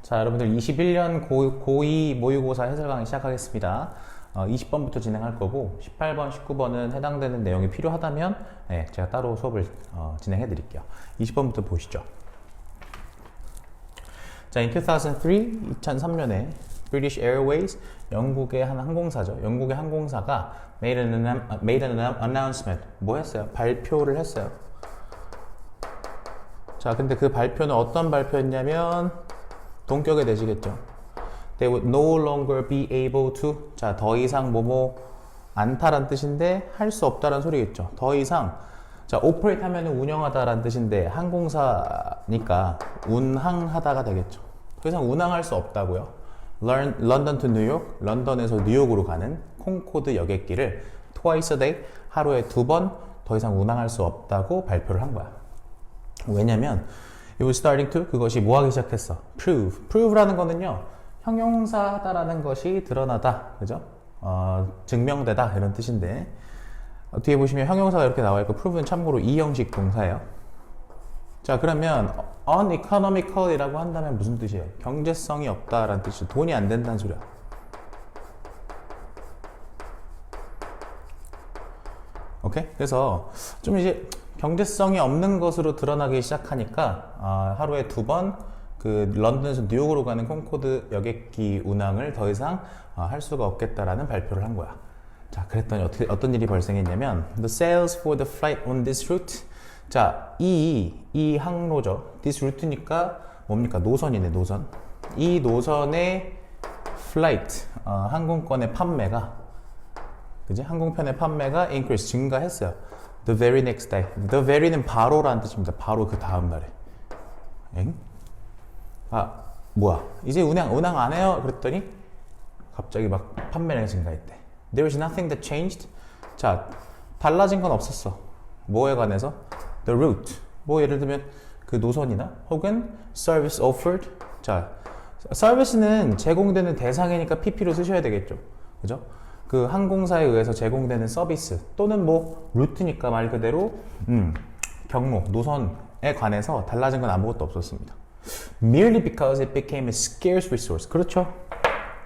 자, 여러분들 21년 고2 모의고사 해설 강의 시작하겠습니다. 20번부터 진행할 거고 18번, 19번은 해당되는 내용이 필요하다면 제가 따로 수업을 진행해 드릴게요. 20번부터 보시죠. 자, in 2003년에 British Airways, 영국의 한 항공사죠. 영국의 항공사가 made an announcement. 뭐 했어요? 발표를 했어요. 자, 근데 그 발표는 어떤 발표였냐면 동격에 내시겠죠. They would no longer be able to. 자, 더 이상 뭐뭐 않다란 뜻인데 할 수 없다란 소리겠죠. 더 이상. 자, operate 하면은 운영하다란 뜻인데 항공사니까 운항하다가 되겠죠. 더 이상 운항할 수 없다고요. London to New York, 런던에서 뉴욕으로 가는 콩코드 여객기를 twice a day, 하루에 2번 더 이상 운항할 수 없다고 발표를 한 거야. 왜냐면 it was starting to, 그것이 뭐 하기 시작했어? prove라는 거는요, 형용사다라는 것이 드러나다, 그죠? 증명되다 이런 뜻인데, 뒤에 보시면 형용사가 이렇게 나와 있고 prove는 참고로 이형식 동사예요. 자, 그러면 uneconomical이라고 한다면 무슨 뜻이에요? 경제성이 없다라는 뜻이죠. 돈이 안 된다는 소리야. 오케이? 그래서 좀 이제 경제성이 없는 것으로 드러나기 시작하니까 하루에 2번 그 런던에서 뉴욕으로 가는 콩코드 여객기 운항을 더 이상 할 수가 없겠다라는 발표를 한 거야. 자, 그랬더니 어떤 일이 발생했냐면 The sales for the flight on this route. 자, 이 항로죠. This route니까 뭡니까? 노선이네, 노선. 이 노선의 flight, 항공권의 판매가, 그지? 항공편의 판매가 increase, 증가했어요. The very next day. The very는 바로라는 뜻입니다. 바로 그 다음 날에. 엥? 뭐야? 이제 운항 안 해요? 그랬더니 갑자기 막 판매량이 증가했대. There is nothing that changed. 자, 달라진 건 없었어. 뭐에 관해서? The route. 뭐 예를 들면 그 노선이나 혹은 service offered. 자, 서비스는 제공되는 대상이니까 PP로 쓰셔야 되겠죠. 그죠? 그 항공사에 의해서 제공되는 서비스 또는 뭐 루트니까 말 그대로 경로, 노선에 관해서 달라진 건 아무것도 없었습니다. Merely because it became a scarce resource. 그렇죠.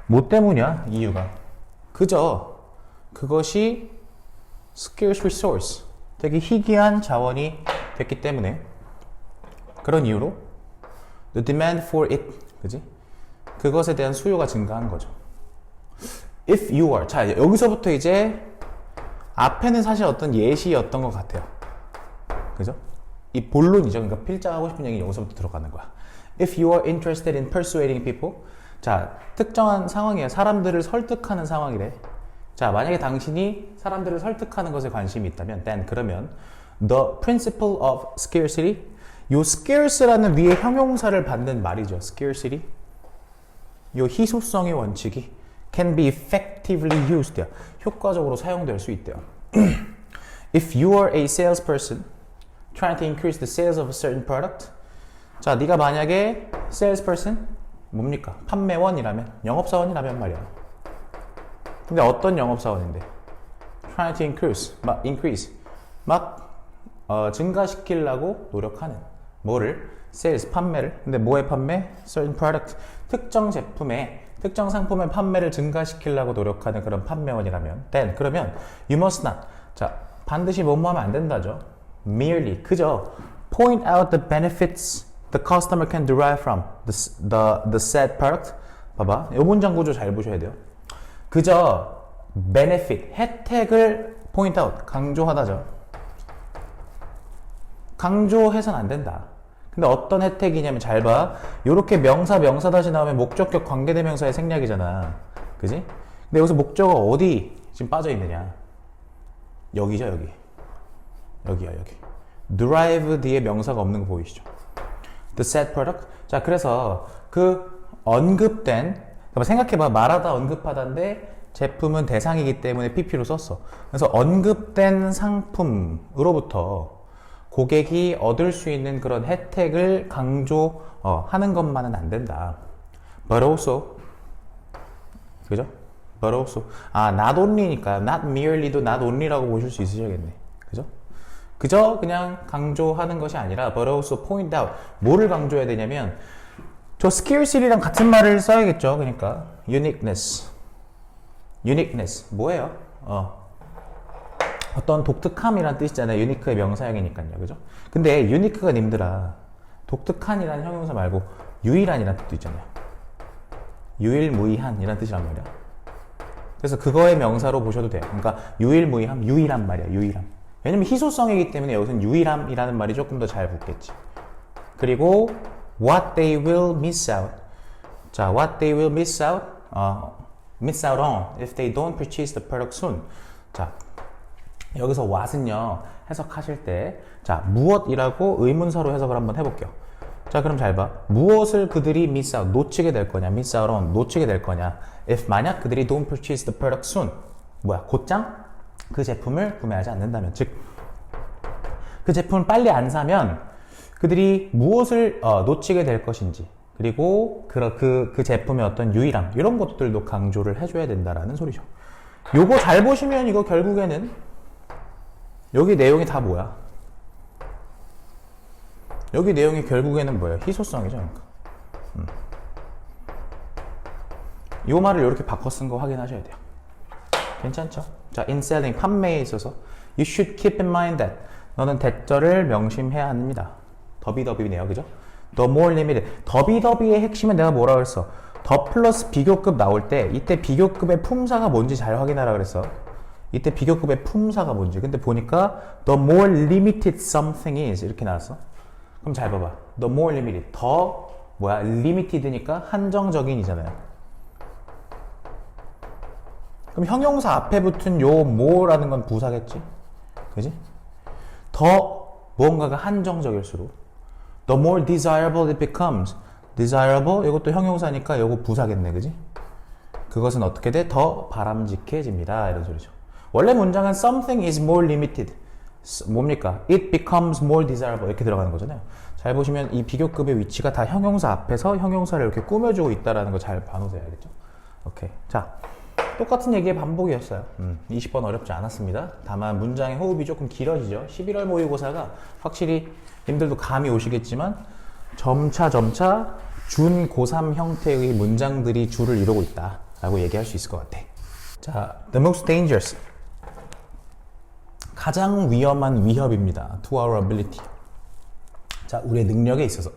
뭐 때문이야? 이유가 그저 그것이 scarce resource, 되게 희귀한 자원이 됐기 때문에, 그런 이유로 the demand for it, 그지? 그것에 대한 수요가 증가한 거죠. If you are. 자, 여기서부터 이제 앞에는 사실 어떤 예시였던 것 같아요. 그죠? 이 본론이죠. 그러니까 필자가 하고 싶은 얘기 여기서부터 들어가는 거야. If you are interested in persuading people. 자, 특정한 상황이에요. 사람들을 설득하는 상황이래. 자, 만약에 당신이 사람들을 설득하는 것에 관심이 있다면 then, 그러면 the principle of scarcity. 요 scarce라는 위에 형용사를 받는 말이죠. scarcity. 요 희소성의 원칙이 can be effectively used. 효과적으로 사용될 수 있대요. If you are a salesperson trying to increase the sales of a certain product. 자, 네가 만약에 salesperson, 뭡니까? 판매원이라면, 영업사원이라면 말이야. 근데 어떤 영업사원인데? trying to increase. 증가시키려고 노력하는. 뭐를? sales, 판매를. 근데 뭐의 판매? certain product. 특정 제품의, 특정 상품의 판매를 증가시키려고 노력하는 그런 판매원이라면 then, 그러면 you must not. 자, 반드시 뭐뭐 하면 안 된다죠. merely, 그저 point out the benefits the customer can derive from the said product. 봐봐, 이 문장 구조 잘 보셔야 돼요. 그저 benefit, 혜택을 point out, 강조하다죠. 강조해서는 안 된다. 근데 어떤 혜택이냐면 잘 봐. 요렇게 명사 다시 나오면 목적격 관계대명사의 생략이잖아. 그지? 근데 여기서 목적어 어디 지금 빠져 있느냐? 여기죠, 여기. 여기야, 여기. derive 뒤에 명사가 없는 거 보이시죠? The said product. 자, 그래서 그 언급된, 생각해봐. 말하다 언급하다인데 제품은 대상이기 때문에 PP로 썼어. 그래서 언급된 상품으로부터 고객이 얻을 수 있는 그런 혜택을 강조하는 것만은 안 된다. But also, 그죠? But also, not only니까 not merely도 not only라고 보실 수 있으셔야겠네. 그죠? 그저 그냥 강조하는 것이 아니라 but also point out. 뭐를 강조해야 되냐면 저 scarcity랑 같은 말을 써야겠죠. 그러니까 uniqueness. uniqueness 뭐예요? 어떤 독특함이란 뜻이잖아요. 유니크의 명사형이니까요. 그죠? 근데 유니크가 님들아 독특한이라는 형용사 말고 유일한이라는 뜻도 있잖아요. 유일무이한이라는 뜻이란 말이야. 그래서 그거의 명사로 보셔도 돼요. 그러니까 유일무이함, 유일한 말이야. 유일함. 왜냐면 희소성이기 때문에 여기서는 유일함이라는 말이 조금 더 잘 붙겠지. 그리고 what they will miss out. 자, what they will miss out on if they don't purchase the product soon. 자, 여기서 what은요 해석하실 때 자, 무엇이라고 의문사로 해석을 한번 해볼게요. 자, 그럼 잘 봐. 무엇을 그들이 miss out, 놓치게 될 거냐, miss out on, 놓치게 될 거냐. if 만약 그들이 don't purchase the product soon. 뭐야, 곧장 그 제품을 구매하지 않는다면, 즉 그 제품을 빨리 안 사면 그들이 무엇을 놓치게 될 것인지, 그리고 그 제품의 어떤 유일함, 이런 것들도 강조를 해줘야 된다라는 소리죠. 요거 잘 보시면 이거 결국에는 여기 내용이 다 뭐야? 여기 내용이 결국에는 뭐예요? 희소성이죠. 그러니까. 이 말을 이렇게 바꿔 쓴 거 확인하셔야 돼요. 괜찮죠? 자, in selling, 판매에 있어서 you should keep in mind that 너는 대절을 명심해야 합니다. 더비더비네요. 그죠? The more limited. 더비더비의 핵심은 내가 뭐라 그랬어? 더 플러스 비교급 나올 때 이때 비교급의 품사가 뭔지 잘 확인하라 그랬어. 이때 비교급의 품사가 뭔지. 근데 보니까 the more limited something is 이렇게 나왔어. 그럼 잘 봐봐. the more limited. 더 뭐야? limited니까 한정적인이잖아요. 그럼 형용사 앞에 붙은 요 more라는 건 부사겠지? 그지? 더 무언가가 한정적일수록 the more desirable it becomes. desirable 이것도 형용사니까 이거 부사겠네. 그지? 그것은 어떻게 돼? 더 바람직해집니다. 이런 소리죠. 원래 문장은 something is more limited. 뭡니까? It becomes more desirable 이렇게 들어가는 거잖아요. 잘 보시면 이 비교급의 위치가 다 형용사 앞에서 형용사를 이렇게 꾸며주고 있다는 거 잘 봐놓으세요. 알겠죠? 오케이. 자, 똑같은 얘기의 반복이었어요. 20번 어렵지 않았습니다. 다만 문장의 호흡이 조금 길어지죠. 11월 모의고사가 확실히 님들도 감이 오시겠지만 점차 준 고3 형태의 문장들이 줄을 이루고 있다라고 얘기할 수 있을 것 같아. 자, the most dangerous. 가장 위험한 위협입니다. to our ability. 자, 우리의 능력에 있어서.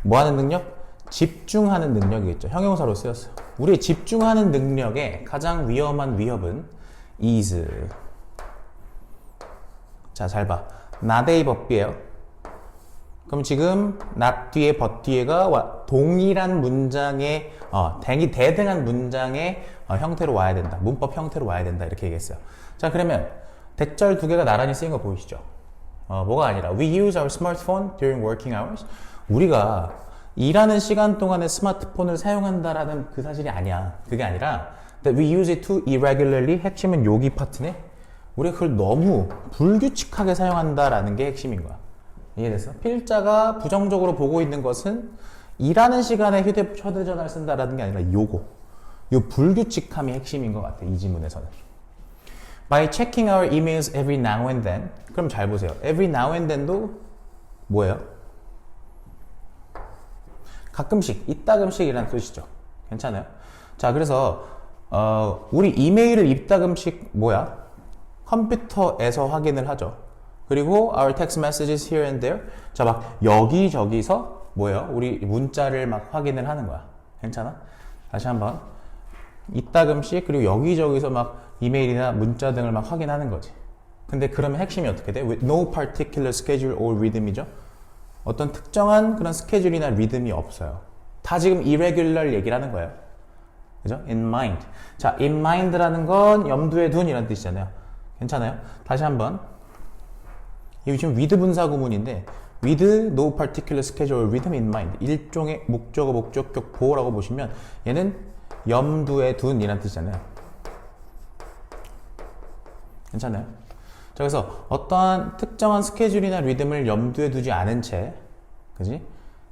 뭐 하는 능력? 집중하는 능력이겠죠. 형용사로 쓰였어요. 우리의 집중하는 능력에 가장 위험한 위협은 is. 자, 잘 봐. not의 법비예요. 그럼 지금 not 뒤에 but 뒤에가 동일한 문장의 대등한 문장의 형태로 와야 된다. 문법 형태로 와야 된다. 이렇게 얘기했어요. 자, 그러면 대절 두 개가 나란히 쓰인 거 보이시죠? 뭐가 아니라 we use our smartphone during working hours. 우리가 일하는 시간 동안에 스마트폰을 사용한다라는 그 사실이 아니야. 그게 아니라 that we use it too irregularly. 핵심은 여기 파트네. 우리가 그걸 너무 불규칙하게 사용한다라는 게 핵심인 거야. 이해됐어? 필자가 부정적으로 보고 있는 것은 일하는 시간에 휴대전화를 쓴다라는 게 아니라 요 불규칙함이 핵심인 것 같아. 이 지문에서는. By checking our emails every now and then. 그럼 잘 보세요. every now and then도 뭐예요? 가끔씩, 이따금씩이라는 뜻이죠. 괜찮아요? 자, 그래서 우리 이메일을 이따금씩 뭐야? 컴퓨터에서 확인을 하죠. 그리고 our text messages here and there. 자, 막 여기저기서 뭐예요? 우리 문자를 막 확인을 하는 거야. 괜찮아? 다시 한번. 이따금씩 그리고 여기저기서 막 이메일이나 문자 등을 막 확인하는 거지. 근데 그러면 핵심이 어떻게 돼? With no particular schedule or rhythm이죠. 어떤 특정한 그런 스케줄이나 리듬이 없어요. 다 지금 irregular 얘기를 하는 거예요. 그죠? in mind. 자, in mind라는 건 염두에 둔 이런 뜻이잖아요. 괜찮아요? 다시 한번. 이거 지금 with 분사 구문인데 with no particular schedule or rhythm in mind. 일종의 목적어, 목적격 보호라고 보시면 얘는 염두에 둔 이란 뜻이잖아요. 괜찮아요? 자, 그래서 어떠한 특정한 스케줄이나 리듬을 염두에 두지 않은 채, 그지?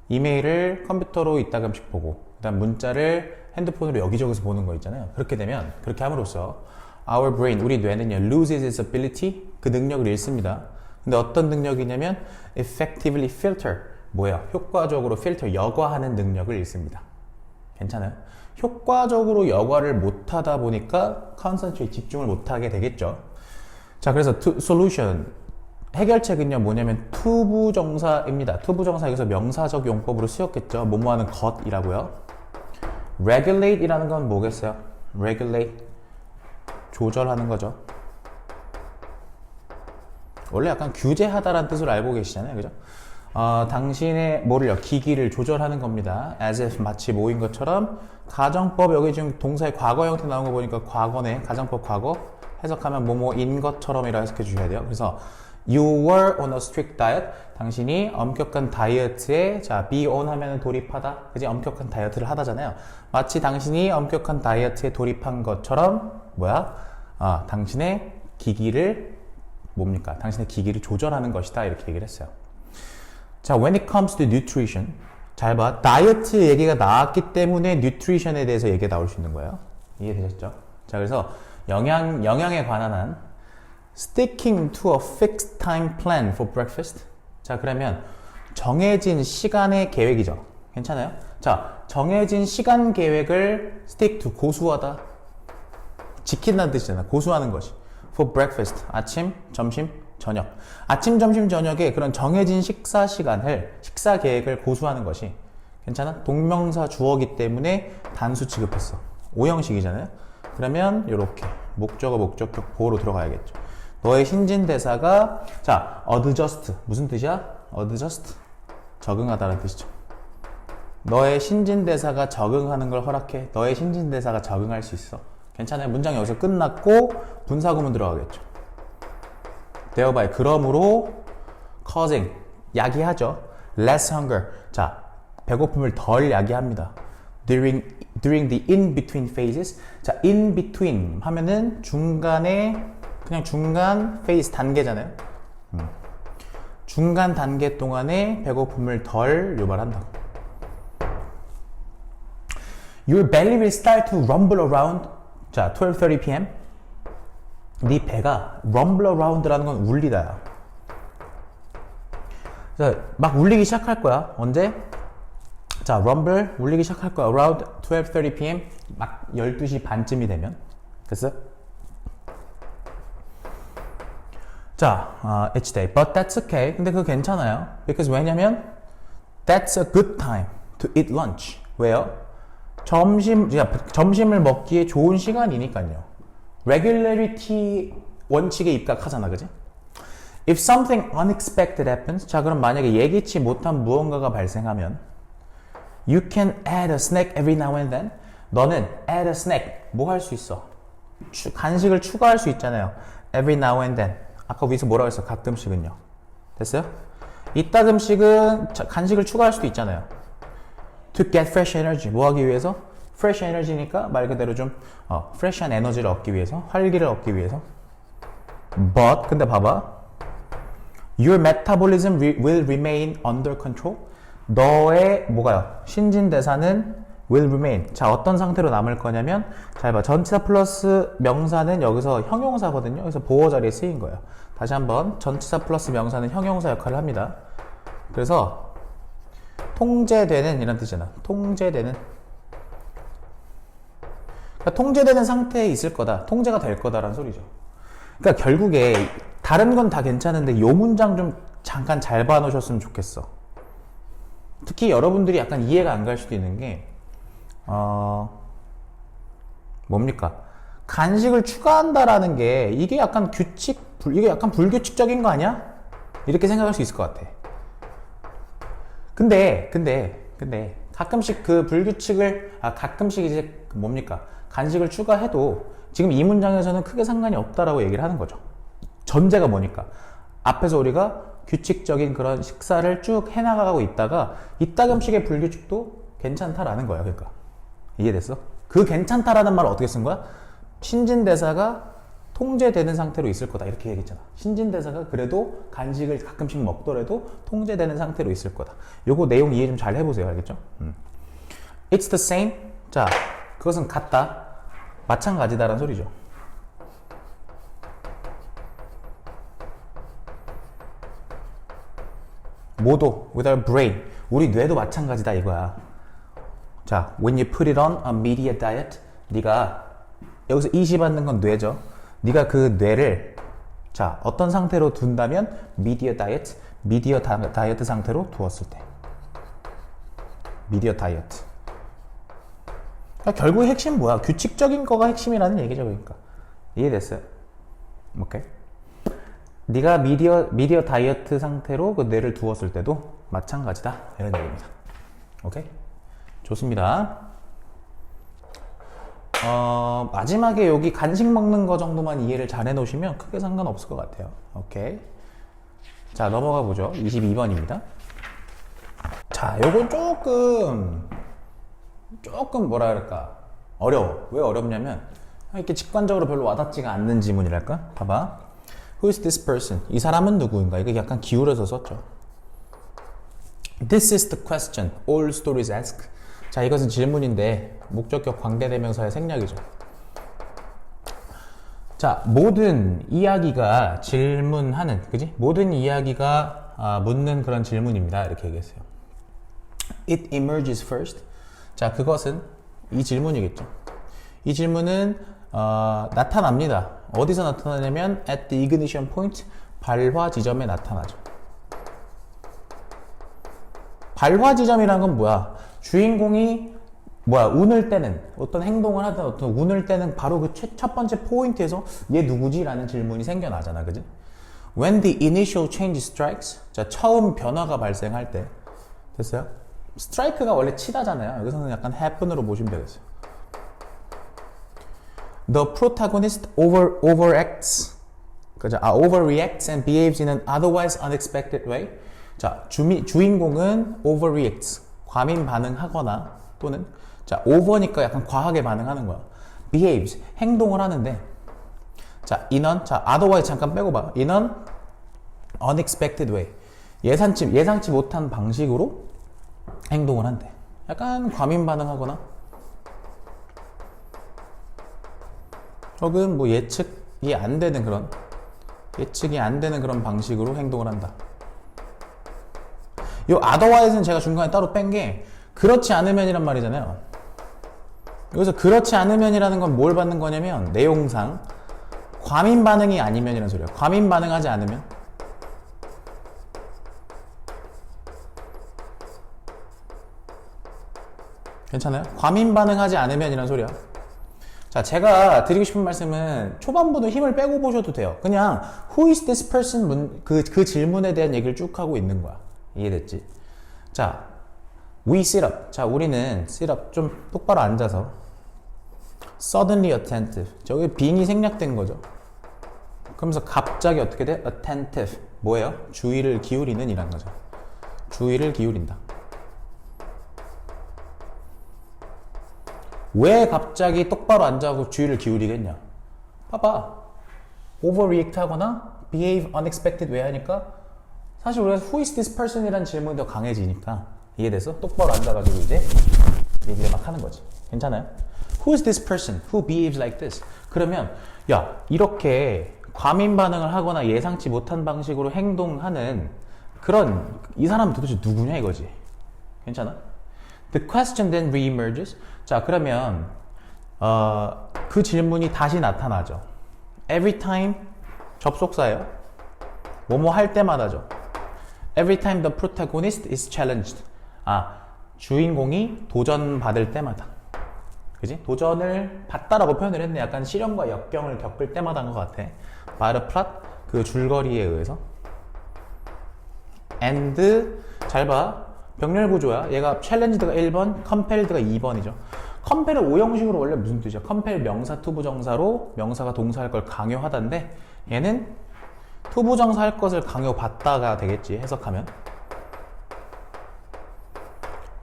이메일을 컴퓨터로 이따금씩 보고, 그 다음 문자를 핸드폰으로 여기저기서 보는 거 있잖아요. 그렇게 되면, 그렇게 함으로써 our brain, 우리 뇌는요, loses its ability, 그 능력을 잃습니다. 근데 어떤 능력이냐면 effectively filter, 뭐예요? 효과적으로 필터 여과하는 능력을 잃습니다. 괜찮아요? 효과적으로 여과를 못하다 보니까 컨센트레이트 집중을 못하게 되겠죠. 자, 그래서 솔루션 해결책은요 뭐냐면 투부정사입니다. 투부정사 여기서 명사적 용법으로 쓰였겠죠. 뭐뭐하는 것이라고요. regulate 이라는 건 뭐겠어요? regulate 조절하는 거죠. 원래 약간 규제하다라는 뜻으로 알고 계시잖아요, 그죠? 당신의 뭐를요? 기기를 조절하는 겁니다. as if 마치 모인 것처럼. 가정법 여기 지금 동사의 과거 형태 나온 거 보니까 과거네. 가정법 과거 해석하면 뭐뭐인 것처럼이라 해석해 주셔야 돼요. 그래서 you were on a strict diet. 당신이 엄격한 다이어트에 자 be on 하면은 돌입하다. 그지? 엄격한 다이어트를 하다잖아요. 마치 당신이 엄격한 다이어트에 돌입한 것처럼 뭐야? 당신의 기기를 뭡니까? 당신의 기기를 조절하는 것이다. 이렇게 얘기를 했어요. 자, when it comes to nutrition. 잘 봐. 다이어트 얘기가 나왔기 때문에 nutrition에 대해서 얘기가 나올 수 있는 거예요. 이해되셨죠? 자, 그래서 영양에 관한 한 sticking to a fixed time plan for breakfast. 자, 그러면 정해진 시간의 계획이죠. 괜찮아요? 자, 정해진 시간 계획을 stick to 고수하다. 지킨다는 뜻이잖아. 고수하는 것이. for breakfast. 아침, 점심, 저녁. 아침, 점심, 저녁에 그런 정해진 식사 시간을, 식사 계획을 고수하는 것이 괜찮아? 동명사 주어기 때문에 단수 취급했어. 오형식이잖아요. 그러면 이렇게 목적어, 목적격 보호로 들어가야겠죠. 너의 신진대사가 자, adjust 무슨 뜻이야? adjust 적응하다는 뜻이죠. 너의 신진대사가 적응하는 걸 허락해. 너의 신진대사가 적응할 수 있어. 괜찮아요. 문장 여기서 끝났고 분사구문 들어가겠죠. thereby 그러므로 causing 야기하죠. less hunger 자 배고픔을 덜 야기합니다. during the in-between phases 자 in-between 하면은 중간에 그냥 중간 phase 단계잖아요. 중간 단계 동안에 배고픔을 덜 유발한다. Your belly will start to rumble around 자 12:30 p.m. 네 배가 rumble around라는 건 울리다야. 자, 막 울리기 시작할 거야. 언제? 자, rumble 울리기 시작할 거야. around 12:30 p.m. 막 12시 반쯤이 되면. 됐어? 자, each day. But that's okay. 근데 그거 괜찮아요. Because 왜냐면 that's a good time to eat lunch. 왜요? 점심을 먹기에 좋은 시간이니까요. regularity 원칙에 입각하잖아, 그지? If something unexpected happens, 자 그럼 만약에 예기치 못한 무언가가 발생하면 you can add a snack every now and then. 너는 add a snack, 뭐 할 수 있어? 간식을 추가할 수 있잖아요. every now and then. 아까 위에서 뭐라고 했어? 가끔씩은요. 됐어요? 이따금씩은 간식을 추가할 수도 있잖아요. To get fresh energy, 뭐 하기 위해서? fresh energy니까 말 그대로 좀 fresh한 에너지를 얻기 위해서, 활기를 얻기 위해서. But 근데 봐봐, your metabolism will remain under control. 너의 뭐가요? 신진대사는 will remain. 자 어떤 상태로 남을 거냐면 잘 봐, 전치사 플러스 명사는 여기서 형용사거든요. 그래서 보호 자리에 쓰인 거예요. 다시 한번 전치사 플러스 명사는 형용사 역할을 합니다. 그래서 통제되는 이런 뜻이잖아. 통제되는. 그러니까 통제되는 상태에 있을 거다. 통제가 될 거다라는 소리죠. 그러니까 결국에 다른 건 다 괜찮은데 요 문장 좀 잠깐 잘 봐놓으셨으면 좋겠어. 특히 여러분들이 약간 이해가 안 갈 수도 있는 게 뭡니까? 간식을 추가한다라는 게 이게 약간 이게 약간 불규칙적인 거 아니야? 이렇게 생각할 수 있을 것 같아. 근데 가끔씩 그 불규칙을 가끔씩 이제 뭡니까? 간식을 추가해도 지금 이 문장에서는 크게 상관이 없다라고 얘기를 하는 거죠. 전제가 뭐니까? 앞에서 우리가 규칙적인 그런 식사를 쭉 해나가고 있다가 이따금씩의 불규칙도 괜찮다라는 거야. 그러니까 이해됐어? 그 괜찮다라는 말을 어떻게 쓴 거야? 신진대사가 통제되는 상태로 있을 거다 이렇게 얘기했잖아. 신진대사가 그래도 간식을 가끔씩 먹더라도 통제되는 상태로 있을 거다. 요거 내용 이해 좀 잘 해보세요. 알겠죠? It's the same. 자, 그것은 같다. 마찬가지다라는 소리죠. 뭐도 with our brain. 우리 뇌도 마찬가지다 이거야. 자, when you put it on a media diet, 네가 여기서 이시받는 건 뇌죠. 네가 그 뇌를 자 어떤 상태로 둔다면 미디어 다이어트 상태로 두었을 때. 미디어 다이어트. 그러니까 결국 핵심 뭐야? 규칙적인 거가 핵심이라는 얘기죠, 그러니까. 이해됐어요? 오케이. 네가 미디어 다이어트 상태로 그 뇌를 두었을 때도 마찬가지다 이런 얘기입니다. 오케이? 좋습니다. 마지막에 여기 간식 먹는 거 정도만 이해를 잘 해놓으시면 크게 상관없을 것 같아요. 오케이. 자, 넘어가 보죠. 22번입니다. 자, 요건 조금 뭐라 그럴까 어려워. 왜 어렵냐면 이렇게 직관적으로 별로 와닿지가 않는 지문이랄까. 봐봐. Who is this person? 이 사람은 누구인가? 이거 약간 기울여서 썼죠. This is the question all stories ask. 자, 이것은 질문인데 목적격 관계대명사의 생략이죠. 자, 모든 이야기가 질문하는, 그지? 모든 이야기가 묻는 그런 질문입니다. 이렇게 얘기했어요. It emerges first. 자, 그것은 이 질문이겠죠. 이 질문은 나타납니다. 어디서 나타나냐면 at the ignition point, 발화 지점에 나타나죠. 발화 지점이란 건 뭐야? 주인공이 운을 떼는, 어떤 행동을 하든 어떤 운을 떼는 바로 그 첫 번째 포인트에서 얘 누구지? 라는 질문이 생겨나잖아. 그지? When the initial change strikes. 자, 처음 변화가 발생할 때. 됐어요? 스트라이크가 원래 치다잖아요. 여기서는 약간 happen으로 보시면 되겠어요. The protagonist overacts. 그죠? overreacts and behaves in an otherwise unexpected way. 자, 주인공은 overreacts. 과민 반응하거나 또는 자, over니까 약간 과하게 반응하는 거야. behaves. 행동을 하는데 자, 자, otherwise 잠깐 빼고 봐. in an unexpected way. 예상치 못한 방식으로 행동을 한대. 약간 과민 반응하거나 혹은 뭐 예측이 안 되는 그런 방식으로 행동을 한다. 요 otherwise는 제가 중간에 따로 뺀 게 그렇지 않으면이란 말이잖아요. 여기서 그렇지 않으면이라는 건 뭘 받는 거냐면 내용상 과민 반응이 아니면이라는 소리예요. 과민 반응하지 않으면 괜찮아요? 과민 반응하지 않으면이라는 소리야. 자, 제가 드리고 싶은 말씀은 초반부도 힘을 빼고 보셔도 돼요. 그냥 Who is this person? 그 질문에 대한 얘기를 쭉 하고 있는 거야. 이해됐지? 자, we sit up. 자, 우리는 sit up. 좀 똑바로 앉아서 suddenly attentive. 저기 being이 생략된 거죠. 그러면서 갑자기 어떻게 돼? attentive. 뭐예요? 주의를 기울이는 이란 거죠. 주의를 기울인다. 왜 갑자기 똑바로 앉아서 주의를 기울이겠냐? 봐봐. overreact 하거나 behave unexpected way 하니까 사실 우리가 who is this person? 이라는 질문이 더 강해지니까 이해돼서 똑바로 앉아가지고 이제 얘기를 막 하는 거지. 괜찮아요? Who is this person? Who behaves like this? 그러면 야, 이렇게 과민 반응을 하거나 예상치 못한 방식으로 행동하는 그런 이 사람은 도대체 누구냐 이거지. 괜찮아? The question then reemerges. 자, 그러면 그 질문이 다시 나타나죠. Every time 접속사예요. 뭐뭐 할 때마다죠. Every time the protagonist is challenged. 주인공이 도전받을 때마다. 그지? 도전을 받다라고 표현을 했네. 약간 시련과 역경을 겪을 때마다인 것 같아. By the plot, 그 줄거리에 의해서. And, 잘 봐. 병렬 구조야. 얘가 challenge드가 1번, compelled가 2번이죠. compel은 오형식으로 원래 무슨 뜻이야? compel 명사 투부정사로 명사가 동사할 걸 강요하다인데 얘는 투부정사 할 것을 강요받다가 되겠지. 해석하면.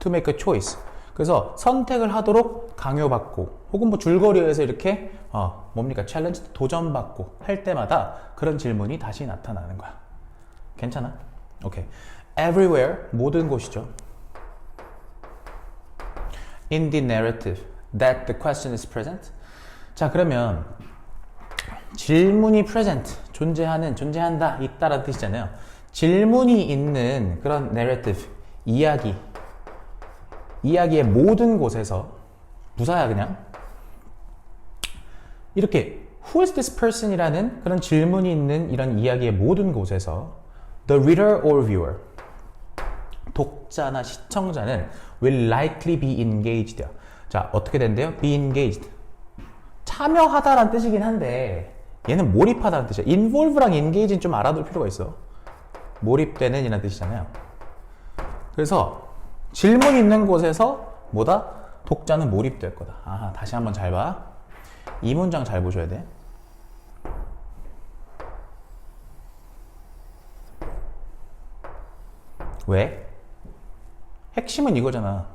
to make a choice. 그래서 선택을 하도록 강요받고 혹은 뭐 줄거리에서 이렇게 뭡니까? 챌린지 도전받고 할 때마다 그런 질문이 다시 나타나는 거야. 괜찮아? 오케이. Everywhere, 모든 곳이죠. In the narrative that the question is present. 자, 그러면 질문이 present, 존재한다, 있다라는 뜻이잖아요. 질문이 있는 그런 narrative, 이야기의 모든 곳에서 부사야 그냥 이렇게 Who is this person? 이라는 그런 질문이 있는 이런 이야기의 모든 곳에서 the reader or viewer 독자나 시청자는 will likely be engaged. 자, 어떻게 된대요? be engaged. 참여하다라는 뜻이긴 한데 얘는 몰입하다는 뜻이야. involve랑 engage는 좀 알아둘 필요가 있어. 몰입되는 이라는 뜻이잖아요. 그래서 질문 있는 곳에서 뭐다? 독자는 몰입될 거다. 아하, 다시 한번 잘 봐. 이 문장 잘 보셔야 돼. 왜? 핵심은 이거잖아.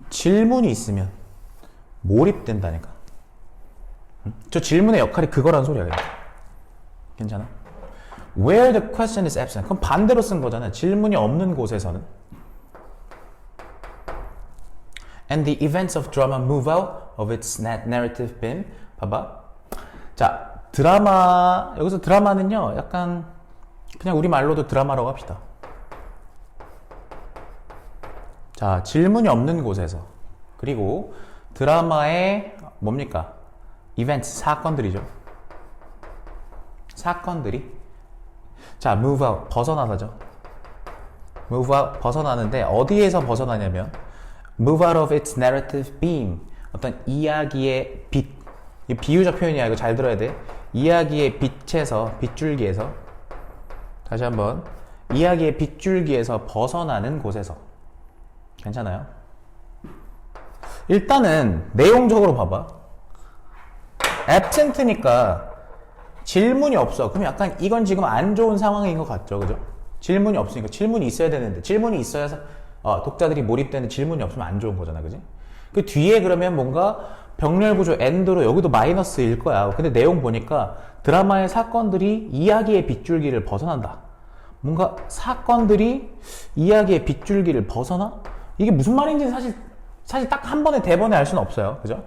질문이 있으면 몰입된다니까. 응? 저 질문의 역할이 그거란 소리야. 그냥. 괜찮아? Where the question is absent. 그럼 반대로 쓴 거잖아. 질문이 없는 곳에서는. And the events of drama move out of its narrative bin. 봐봐. 자, 드라마, 여기서 드라마는요, 약간, 그냥 우리말로도 드라마라고 합시다. 자, 질문이 없는 곳에서. 그리고 드라마의 뭡니까? 이벤트, 사건들이죠. 사건들이. 자, move out, 벗어나다죠. move out, 벗어나는데 어디에서 벗어나냐면 move out of its narrative beam. 어떤 이야기의 빛. 이 비유적 표현이야. 이거 잘 들어야 돼. 이야기의 빛에서, 빗줄기에서. 다시 한번. 이야기의 빗줄기에서 벗어나는 곳에서. 괜찮아요? 일단은 내용적으로 봐봐. absent니까 질문이 없어. 그럼 약간 이건 지금 안 좋은 상황인 것 같죠, 그죠? 질문이 없으니까 질문이 있어야 되는데 질문이 있어야 독자들이 몰입되는 질문이 없으면 안 좋은 거잖아, 그지? 그 뒤에 그러면 뭔가 병렬 구조 end로 여기도 마이너스일 거야. 근데 내용 보니까 드라마의 사건들이 이야기의 빗줄기를 벗어난다. 뭔가 사건들이 이야기의 빗줄기를 벗어나? 이게 무슨 말인지 사실 딱 한 번에 대번에 알 수는 없어요. 그죠?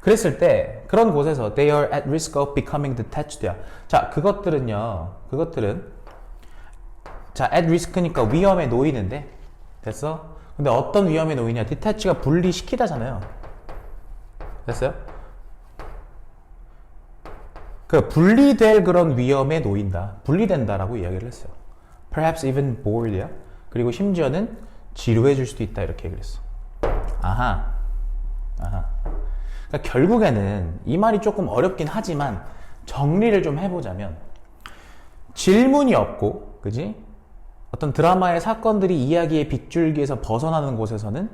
그랬을 때 그런 곳에서 they are at risk of becoming detached. 자, 그것들은 자, at risk니까 위험에 놓이는데 됐어? 근데 어떤 위험에 놓이냐? detach가 분리시키다잖아요. 됐어요? 그 분리될 그런 위험에 놓인다. 분리된다라고 이야기를 했어요. Perhaps even bored야. 그리고 심지어는 지루해질 수도 있다 이렇게 얘기를 했어. 아하. 그러니까 결국에는 이 말이 조금 어렵긴 하지만 정리를 좀 해보자면 질문이 없고, 그지? 어떤 드라마의 사건들이 이야기의 빗줄기에서 벗어나는 곳에서는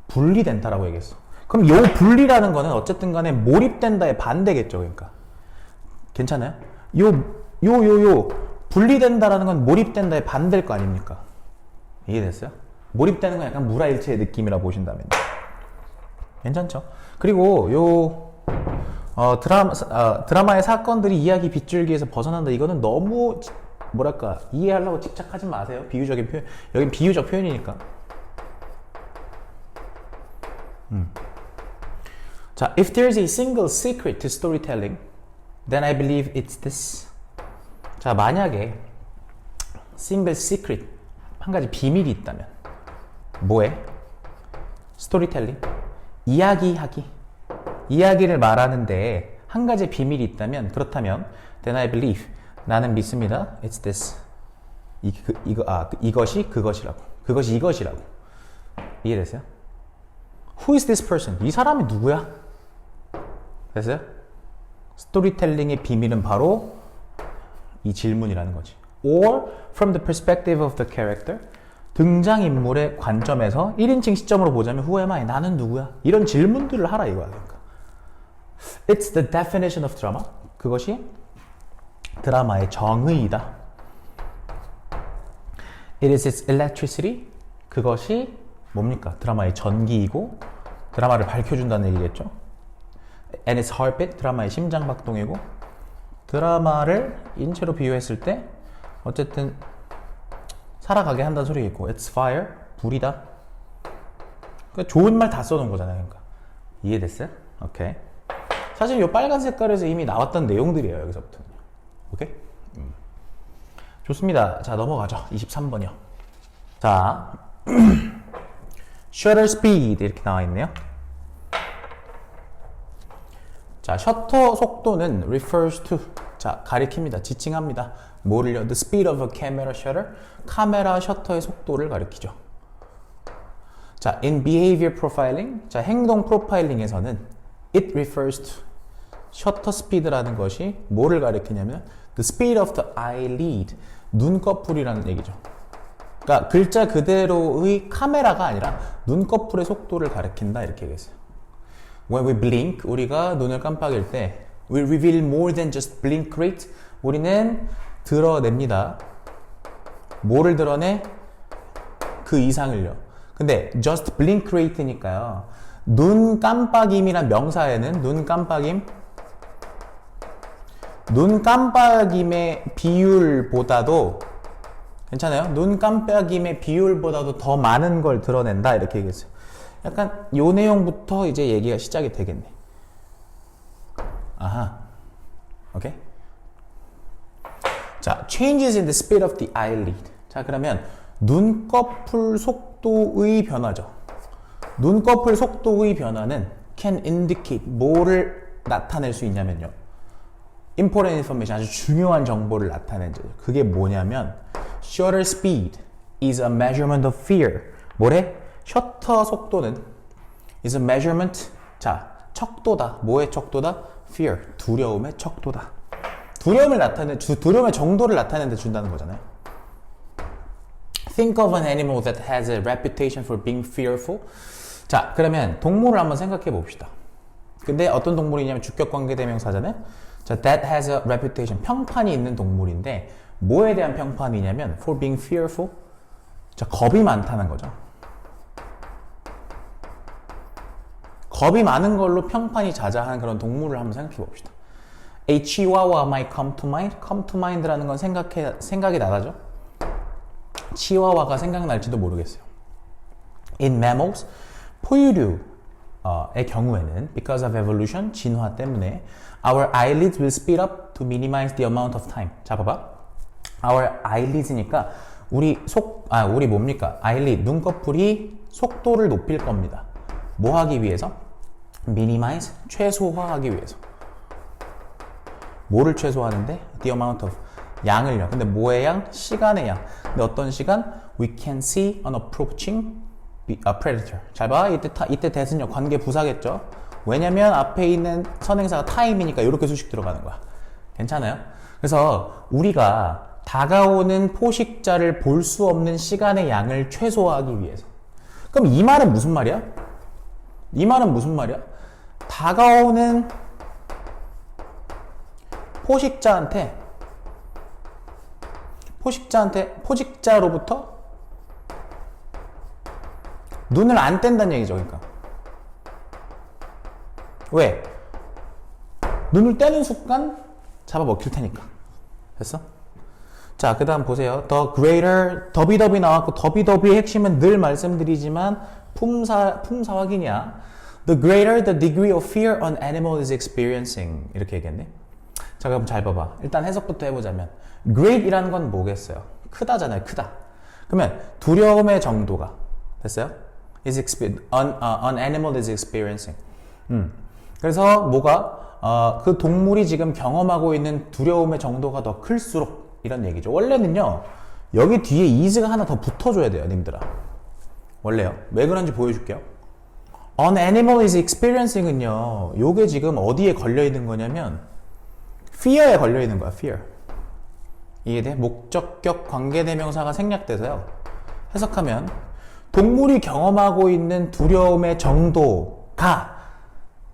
분리된다라고 얘기했어. 그럼 요 분리라는 거는 어쨌든 간에 몰입된다의 반대겠죠, 그러니까. 괜찮아요? 요 분리된다라는 건 몰입된다의 반대일 거 아닙니까? 이해됐어요? 몰입되는 건 약간 무라일체의 느낌이라 보신다면. 괜찮죠? 그리고 드라마의 사건들이 이야기 빗줄기에서 벗어난다. 이거는 너무 뭐랄까 이해하려고 집착하지 마세요. 비유적인 표현. 여긴 비유적 표현이니까. 자, if there's a single secret to storytelling, then I believe it's this. 자, 만약에 single secret 한 가지 비밀이 있다면 뭐해? 스토리텔링. 이야기를 말하는데 한 가지 비밀이 있다면 그렇다면 then I believe 나는 믿습니다. It's this. 이것이 그것이라고. 그것이 이것이라고. 이해됐어요? Who is this person? 이 사람이 누구야? 됐어요? 스토리텔링의 비밀은 바로 이 질문이라는 거지. Or from the perspective of the character. 등장인물의 관점에서 1인칭 시점으로 보자면 Who am I? 나는 누구야? 이런 질문들을 하라 이거야. 그러니까. It's the definition of drama. 그것이 드라마의 정의이다. It is its electricity. 그것이 뭡니까? 드라마의 전기이고 드라마를 밝혀준다는 얘기겠죠. And its heartbeat. 드라마의 심장박동이고 드라마를 인체로 비유했을 때 어쨌든 살아가게 한다는 소리겠고 It's fire. 불이다. 그러니까 좋은 말 다 써놓은 거잖아요. 그러니까. 이해됐어요? 오케이. 사실 이 빨간 색깔에서 이미 나왔던 내용들이에요. 여기서부터. 오케이? 좋습니다. 자, 넘어가죠. 23번이요. 자, shutter speed 이렇게 나와 있네요. 자, 셔터 속도는 refers to, 자, 가리킵니다. 지칭합니다. 뭐를요? The speed of a camera shutter. 카메라 셔터의 속도를 가리키죠. 자, in behavior profiling, 자, 행동 프로파일링에서는 it refers to, 셔터 스피드라는 것이 뭐를 가리키냐면 the speed of the eyelid, 눈꺼풀이라는 얘기죠. 그러니까 글자 그대로의 카메라가 아니라 눈꺼풀의 속도를 가리킨다 이렇게 얘기했어요. When we blink, 우리가 눈을 깜빡일 때 we reveal more than just blink rate. 우리는 드러냅니다. 뭐를 드러내? 그 이상을요. 근데 just blink rate니까요. 눈 깜빡임이란 명사에는 눈 깜빡임의 비율보다도 괜찮아요? 눈 깜빡임의 비율보다도 더 많은 걸 드러낸다 이렇게 얘기했어요. 약간 요 내용부터 이제 얘기가 시작이 되겠네. 아하. 오케이? 자, changes in the speed of the eyelid. 자, 그러면 눈꺼풀 속도의 변화죠. 눈꺼풀 속도의 변화는 can indicate, 뭐를 나타낼 수 있냐면요. important information, 아주 중요한 정보를 나타내죠. 그게 뭐냐면 shutter speed is a measurement of fear. 뭐래? 셔터 속도는 is a measurement, 자, 척도다. 뭐의 척도다? fear, 두려움의 척도다. 두려움의 정도를 나타내는 데 준다는 거잖아요. Think of an animal that has a reputation for being fearful. 자, 그러면 동물을 한번 생각해 봅시다. 근데 어떤 동물이냐면 주격관계대명사잖아요. 자, that has a reputation, 평판이 있는 동물인데 뭐에 대한 평판이냐면 for being fearful, 자, 겁이 많다는 거죠. 겁이 많은 걸로 평판이 자자한 그런 동물을 한번 생각해 봅시다. A chihuahua might come to mind. come to mind라는 건 생각이 나다죠. 치와와가 생각날지도 모르겠어요. In mammals, 포유류의 경우에는 because of evolution, 진화 때문에 our eyelids will speed up to minimize the amount of time. 자, 봐봐. our eyelids니까 우리 뭡니까? eyelid, 눈꺼풀이 속도를 높일 겁니다. 뭐 하기 위해서? minimize, 최소화하기 위해서. 뭐를 최소화하는데? The amount of, 양을요. 근데 뭐의 양? 시간의 양. 근데 어떤 시간? We can see an approaching predator. 잘 봐. 이때 대신요. 관계 부사겠죠? 왜냐면 앞에 있는 선행사가 time이니까 이렇게 수식 들어가는 거야. 괜찮아요? 그래서 우리가 다가오는 포식자를 볼 수 없는 시간의 양을 최소화하기 위해서. 그럼 이 말은 무슨 말이야? 이 말은 무슨 말이야? 다가오는 포식자로부터 눈을 안 뗀다는 얘기죠. 그러니까 왜? 눈을 떼는 순간 잡아먹힐 테니까. 됐어? 자, 그 다음 보세요. The greater, 더비더비 나왔고, 더비더비의 핵심은 늘 말씀드리지만 품사 확인이야. The greater the degree of fear an animal is experiencing. 이렇게 얘기했네. 자, 그럼 잘 봐봐. 일단 해석부터 해보자면 great이라는 건 뭐겠어요? 크다잖아요. 크다. 그러면 두려움의 정도가 됐어요? an animal is experiencing. 그래서 뭐가 그 동물이 지금 경험하고 있는 두려움의 정도가 더 클수록 이런 얘기죠. 원래는요. 여기 뒤에 is가 하나 더 붙어줘야 돼요. 님들아. 원래요. 왜 그런지 보여줄게요. an animal is experiencing은요. 요게 지금 어디에 걸려있는 거냐면 fear에 걸려있는 거야. fear. 이해돼? 목적격 관계대명사가 생략돼서요. 해석하면 동물이 경험하고 있는 두려움의 정도가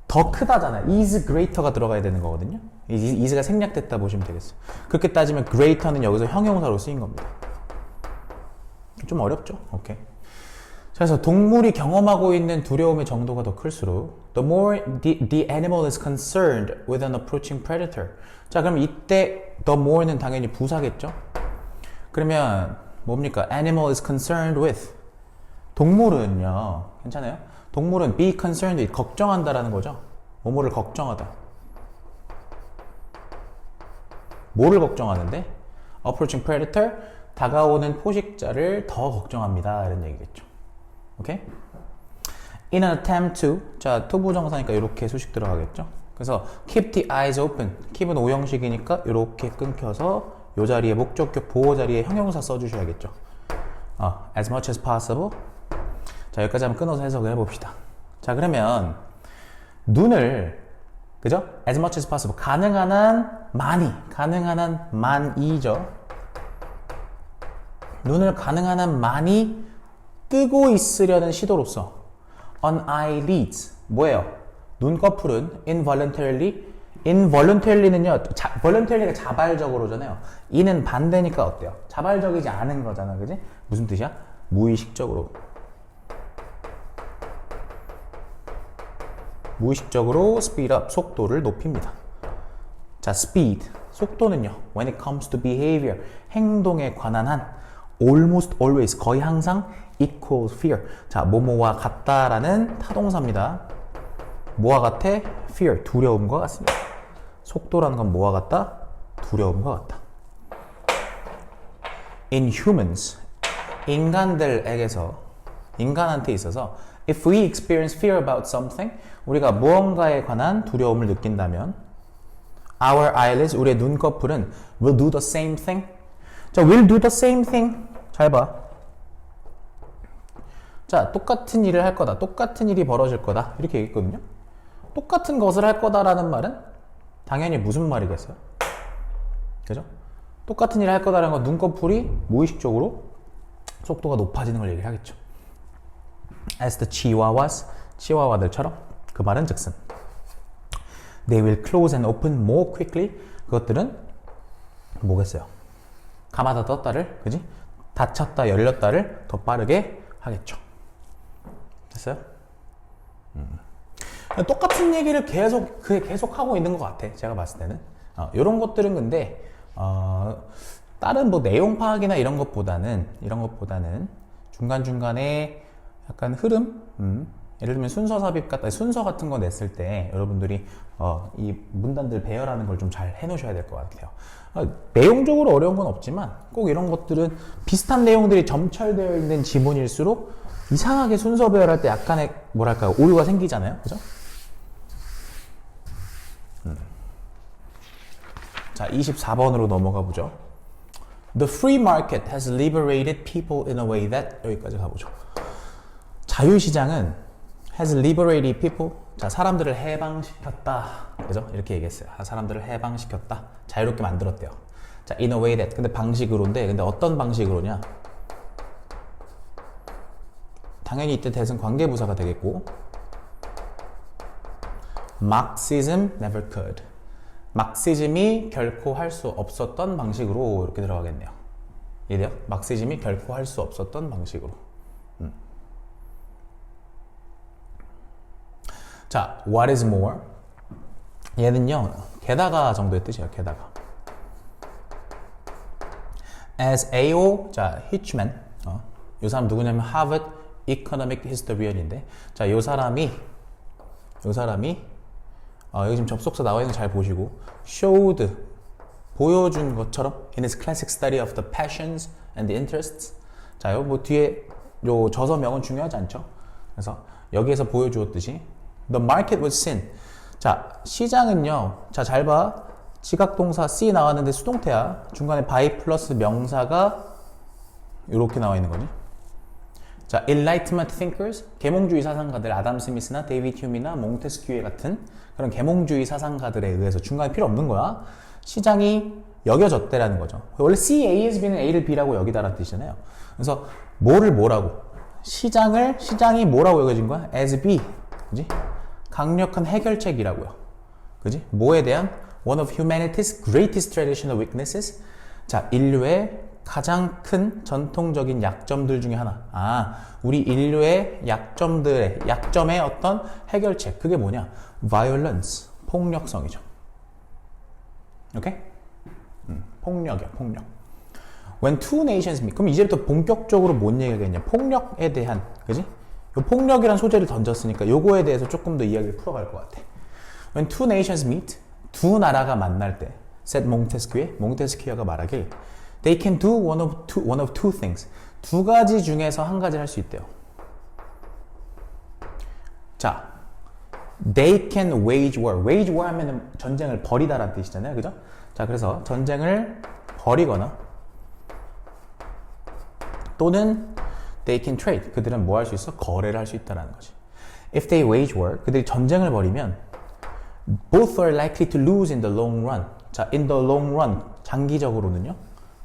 더 크다잖아요. is greater가 들어가야 되는 거거든요. is가 생략됐다 보시면 되겠어요. 그렇게 따지면 greater는 여기서 형용사로 쓰인 겁니다. 좀 어렵죠? 오케이. 그래서 동물이 경험하고 있는 두려움의 정도가 더 클수록 the more the animal is concerned with an approaching predator. 자, 그럼 이때 the more는 당연히 부사겠죠? 그러면 뭡니까? animal is concerned with. 동물은요. 괜찮아요? 동물은 be concerned with, 걱정한다라는 거죠. 뭐뭐를 걱정하다. 뭐를 걱정하는데? approaching predator, 다가오는 포식자를 더 걱정합니다. 이런 얘기겠죠. 오케이? In an attempt to, 자, 투부정사니까 이렇게 수식 들어가겠죠. 그래서 keep the eyes open, keep은 오형식이니까 이렇게 끊겨서 이 자리에 목적격 보호 자리에 형용사 써주셔야겠죠. as much as possible. 자, 여기까지 한번 끊어서 해석을 해봅시다. 자, 그러면 눈을, 그죠? as much as possible, 가능한 한 많이, 가능한 한 많이죠. 눈을 가능한 한 많이 뜨고 있으려는 시도로서 on eyelids, 뭐예요? 눈꺼풀은 involuntary는요, voluntary가 자발적으로잖아요. 이는 반대니까 어때요? 자발적이지 않은 거잖아, 그지? 무슨 뜻이야? 무의식적으로 speed up, 속도를 높입니다. 자, speed, 속도는요, when it comes to behavior, 행동에 관한 한 almost always, 거의 항상 equals fear. 자, 뭐뭐와 같다라는 타동사입니다. 뭐와 같아? fear, 두려움과 같습니다. 속도라는 건 뭐와 같다? 두려움과 같다. In humans, 인간한테 있어서 if we experience fear about something, 우리가 무언가에 관한 두려움을 느낀다면 our eyelids, 우리의 눈꺼풀은 will do the same thing. 자, will do the same thing. 잘 봐. 자, 똑같은 일을 할 거다. 똑같은 일이 벌어질 거다. 이렇게 얘기했거든요. 똑같은 것을 할 거다라는 말은 당연히 무슨 말이겠어요? 그죠? 똑같은 일을 할 거다라는 건 눈꺼풀이 무의식적으로 속도가 높아지는 걸 얘기하겠죠. As the chihuahuas, 치와와들처럼 그 말은 즉슨 They will close and open more quickly. 그것들은 뭐겠어요? 감아다 떴다를, 그지? 닫혔다 열렸다를 더 빠르게 하겠죠. 됐어요? 똑같은 얘기를 계속 하고 있는 것 같아. 제가 봤을 때는. 이런 것들은 근데, 다른 뭐 내용 파악이나 이런 것보다는 중간중간에 약간 흐름, 예를 들면 순서 삽입 순서 같은 거 냈을 때 여러분들이 이 문단들 배열하는 걸 좀 잘 해놓으셔야 될 것 같아요. 내용적으로 어려운 건 없지만 꼭 이런 것들은 비슷한 내용들이 점철되어 있는 지문일수록 이상하게 순서 배열할 때 약간의 뭐랄까요, 오류가 생기잖아요. 그죠? 자, 24번으로 넘어가 보죠. The free market has liberated people in a way that, 여기까지 가보죠. 자유시장은 has liberated people, 자, 사람들을 해방시켰다. 그죠? 이렇게 얘기했어요. 사람들을 해방시켰다. 자유롭게 만들었대요. 자, in a way that, 근데 방식으로인데, 근데 어떤 방식으로냐? 당연히 이때 대승 관계부사가 되겠고, Marxism never could. 막시즘이 결코 할 수 없었던 방식으로 이렇게 들어가겠네요. 이해돼요? 막시즘이 결코 할 수 없었던 방식으로. 자, what is more? 얘는요, 게다가 정도의 뜻이에요. 게다가. As A.O. 자, 히치맨. 이 사람 누구냐면 하버드 이코노믹 히스토리언인데, 자, 이 사람이 여기 지금 접속사 나와 있는 거 잘 보시고, showed, 보여준 것처럼 in his classic study of the passions and the interests. 자, 요 뭐 뒤에 요 저서명은 중요하지 않죠? 그래서 여기에서 보여주었듯이 the market was sin. 자, 시장은요. 자, 잘 봐. 지각동사 C 나왔는데 수동태야. 중간에 by 플러스 명사가 이렇게 나와 있는 거지. 자, Enlightenment thinkers, 계몽주의 사상가들, 아담 스미스나 데이비드 휴미나 몽테스큐에 같은 그런 계몽주의 사상가들에 의해서 중간에 필요 없는 거야. 시장이 여겨졌대라는 거죠. 원래 C, A, S, B는 A를 B라고 여기다라는 뜻이잖아요. 그래서 뭐를 뭐라고? 시장이 뭐라고 여겨진 거야? As B. 그지? 강력한 해결책이라고요. 그지? 뭐에 대한? One of humanity's greatest traditional weaknesses. 자, 인류의 가장 큰 전통적인 약점들 중에 하나. 우리 인류의 약점의 어떤 해결책. 그게 뭐냐? Violence. 폭력성이죠. 오케이? 폭력이야, 폭력. When two nations meet. 그럼 이제부터 본격적으로 뭔 얘기겠냐? 폭력에 대한, 그지? 요 폭력이란 소재를 던졌으니까 요거에 대해서 조금 더 이야기를 풀어갈 것 같아. When two nations meet. 두 나라가 만날 때. said 몽테스큐어가 말하길. They can do one of two things. 두 가지 중에서 한 가지를 할 수 있대요. 자, they can wage war. wage war 하면은 전쟁을 벌이다라는 뜻이잖아요. 그죠? 자, 그래서 전쟁을 벌이거나 또는 they can trade. 그들은 뭐 할 수 있어? 거래를 할 수 있다라는 거지. If they wage war, 그들이 전쟁을 벌이면 both are likely to lose in the long run. 자, in the long run, 장기적으로는요.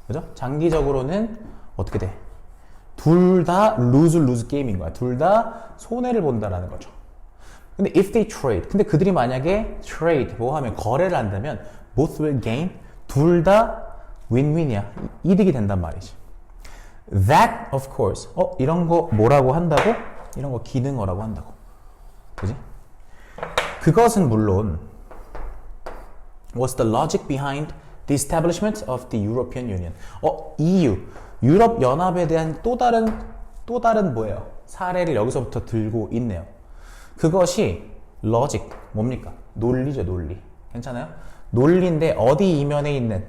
그죠? 장기적으로는 어떻게 돼? 둘 다 lose 게임인 거야. 둘 다 손해를 본다라는 거죠. 근데 if they trade, 근데 그들이 만약에 trade, 뭐 하면 거래를 한다면 both will gain, 둘 다 win-win이야. 이득이 된단 말이지. That, of course, 이런 거 뭐라고 한다고? 이런 거 기능어라고 한다고. 그지? 그것은 물론 was the logic behind the establishment of the European Union. EU, 유럽 연합에 대한 또 다른 뭐예요? 사례를 여기서부터 들고 있네요. 그것이 logic, 뭡니까? 논리죠, 논리. 괜찮아요? 논리인데 어디 이면에?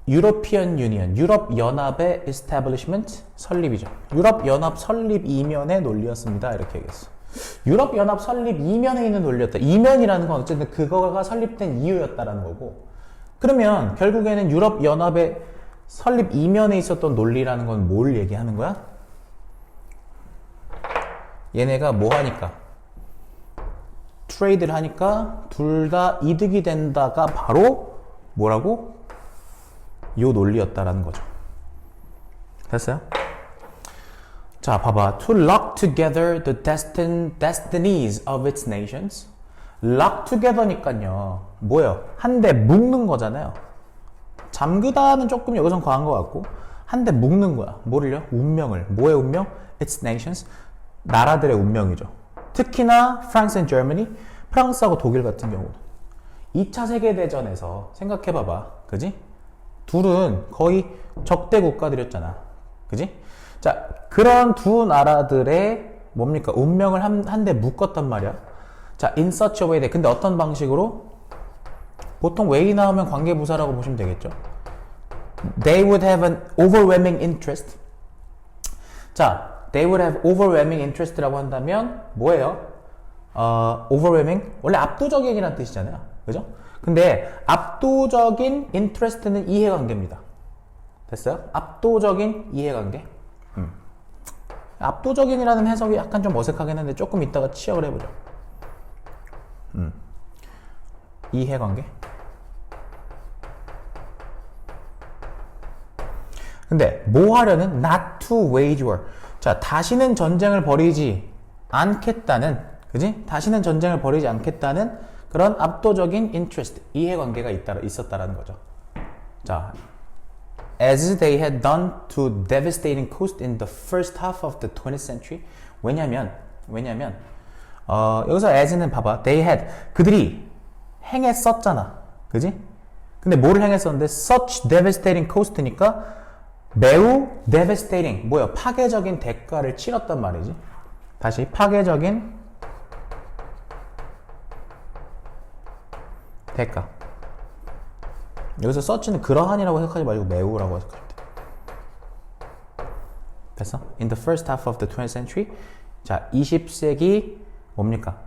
European Union, 유럽 연합의 establishment, 설립이죠. 유럽 연합 설립 이면의 논리였습니다. 이렇게 얘기했어. 유럽 연합 설립 이면에 있는 논리였다. 이면이라는 건 어쨌든 그거가 설립된 이유였다라는 거고. 그러면 결국에는 유럽 연합의 설립 이면에 있었던 논리라는 건 뭘 얘기하는 거야? 얘네가 뭐 하니까? 트레이드를 하니까 둘 다 이득이 된다가 바로 뭐라고? 요 논리였다라는 거죠. 됐어요? 자, 봐봐. To lock together the destinies of its nations. lock together니까요. 뭐예요? 한데 묶는 거잖아요. 잠그다는 조금 여기선 과한 것 같고 한데 묶는 거야. 뭐를요? 운명을. 뭐의 운명? its nations. 나라들의 운명이죠. 특히나 France and Germany. 프랑스하고 독일 같은 경우는 2차 세계대전에서 생각해봐봐. 그지? 둘은 거의 적대 국가들이었잖아. 그지? 자, 그런 두 나라들의 뭡니까? 운명을 한데 묶었단 말이야. 자, in such a way. 근데 어떤 방식으로? 보통 way 나오면 관계부사라고 보시면 되겠죠. They would have an overwhelming interest. 자, they would have overwhelming interest라고 한다면 뭐예요? overwhelming? 원래 압도적인이라는 뜻이잖아요. 그죠? 근데 압도적인 interest는 이해관계입니다. 됐어요? 압도적인 이해관계. 압도적인이라는 해석이 약간 좀 어색하긴 한데 조금 이따가 치역을 해보죠. 이해관계. 근데 뭐 하려는? Not to wage war. 자, 다시는 전쟁을 벌이지 않겠다는, 그지? 다시는 전쟁을 벌이지 않겠다는 그런 압도적인 interest, 이해관계가 있었다라는 거죠. 자, as they had done to devastating coast in the first half of the 20th century. 왜냐면 여기서 as는 봐봐. they had, 그들이 행했었잖아. 그지? 근데 뭐를 행했었는데 such devastating cost니까 매우 devastating, 뭐야? 파괴적인 대가를 치렀단 말이지. 다시 파괴적인 대가. 여기서 such는 그러한이라고 해석하지 말고 매우라고 해석하면 돼. 됐어? In the first half of the 20th century. 자, 20세기 뭡니까?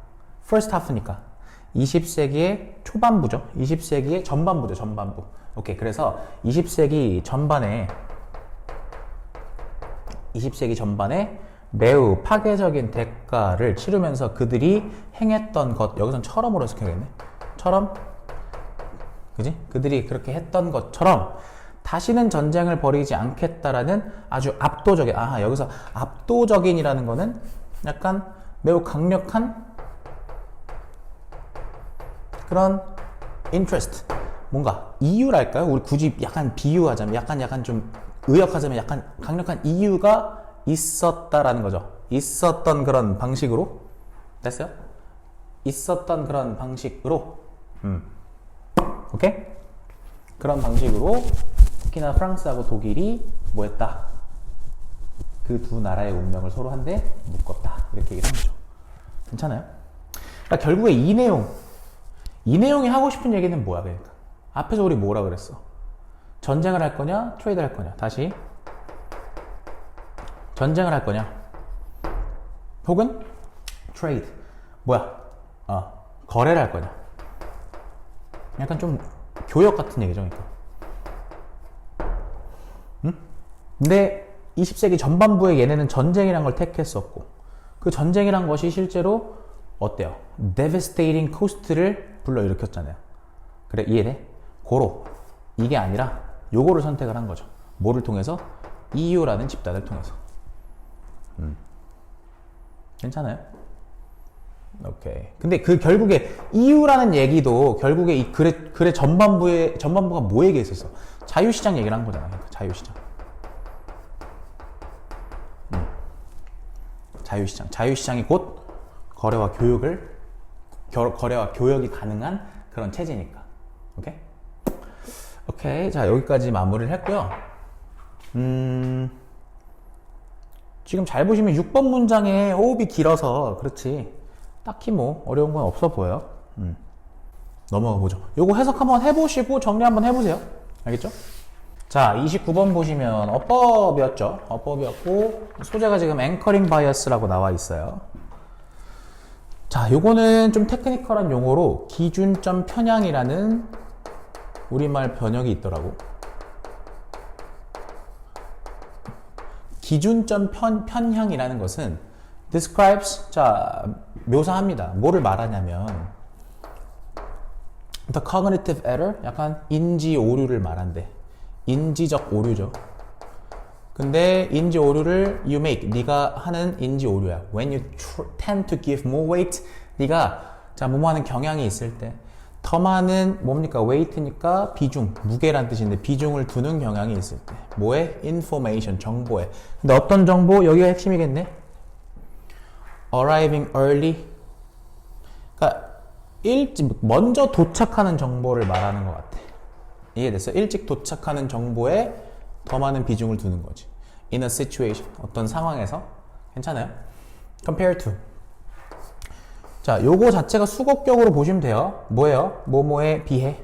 first half니까 20세기의 초반부죠. 20세기의 전반부죠. 전반부. 오케이. 그래서 20세기 전반에 매우 파괴적인 대가를 치르면서 그들이 행했던 것, 여기선 처럼으로 해석해야겠네. 처럼, 그지? 그들이 그렇게 했던 것처럼 다시는 전쟁을 벌이지 않겠다라는 아주 압도적인, 여기서 압도적인이라는 거는 약간 매우 강력한 그런 interest, 뭔가 이유랄까요? 우리 굳이 약간 비유하자면, 약간 좀 의역하자면 약간 강력한 이유가 있었다라는 거죠. 있었던 그런 방식으로. 됐어요? 있었던 그런 방식으로. 오케이? 그런 방식으로 특히나 프랑스하고 독일이 뭐였다? 그 두 나라의 운명을 서로 한데 묶었다. 이렇게 얘기를 한 거죠. 괜찮아요? 그러니까 결국에 이 내용이 하고 싶은 얘기는 뭐야? 그러니까 앞에서 우리 뭐라 그랬어? 전쟁을 할 거냐? 트레이드 할 거냐? 다시. 전쟁을 할 거냐? 혹은 트레이드. 뭐야? 거래를 할 거냐? 약간 좀 교역 같은 얘기죠, 그러니까. 응? 근데 20세기 전반부에 얘네는 전쟁이란 걸 택했었고, 그 전쟁이란 것이 실제로 어때요? devastating cost를 불러일으켰잖아요. 그래, 이해돼? 고로 이게 아니라 요거를 선택을 한 거죠. 뭐를 통해서? EU라는 집단을 통해서. 괜찮아요? 오케이. 근데 그 결국에 EU라는 얘기도 결국에 이 글의 전반부가 뭐 얘기했었어? 자유시장 얘기를 한 거잖아. 그러니까 자유시장. 자유시장이 곧 거래와 교역이 가능한 그런 체제니까. 오케이? 오케이. 자, 여기까지 마무리를 했고요. 지금 잘 보시면 6번 문장에 호흡이 길어서 그렇지. 딱히 뭐 어려운 건 없어 보여요. 넘어가 보죠. 요거 해석 한번 해보시고 정리 한번 해보세요. 알겠죠? 자, 29번 보시면 어법이었죠. 어법이었고 소재가 지금 앵커링 바이어스라고 나와 있어요. 자, 요거는 좀 테크니컬한 용어로 기준점 편향이라는 우리말 번역이 있더라고. 기준점 편향이라는 것은 describes, 자, 묘사합니다. 뭐를 말하냐면 the cognitive error, 약간 인지 오류를 말한대. 인지적 오류죠. 근데 인지 오류를 you make, 네가 하는 인지 오류야. When you tend to give more weight, 네가 자, 뭐뭐 하는 경향이 있을 때 더 많은 뭡니까? weight니까 비중, 무게란 뜻인데 비중을 두는 경향이 있을 때 뭐에? information, 정보에. 근데 어떤 정보? 여기가 핵심이겠네. arriving early, 그러니까 먼저 도착하는 정보를 말하는 것 같아. 이해됐어? 일찍 도착하는 정보에 더 많은 비중을 두는 거지. in a situation, 어떤 상황에서. 괜찮아요? compare to. 자, 요거 자체가 수곡격으로 보시면 돼요. 뭐예요? 뭐뭐에 비해.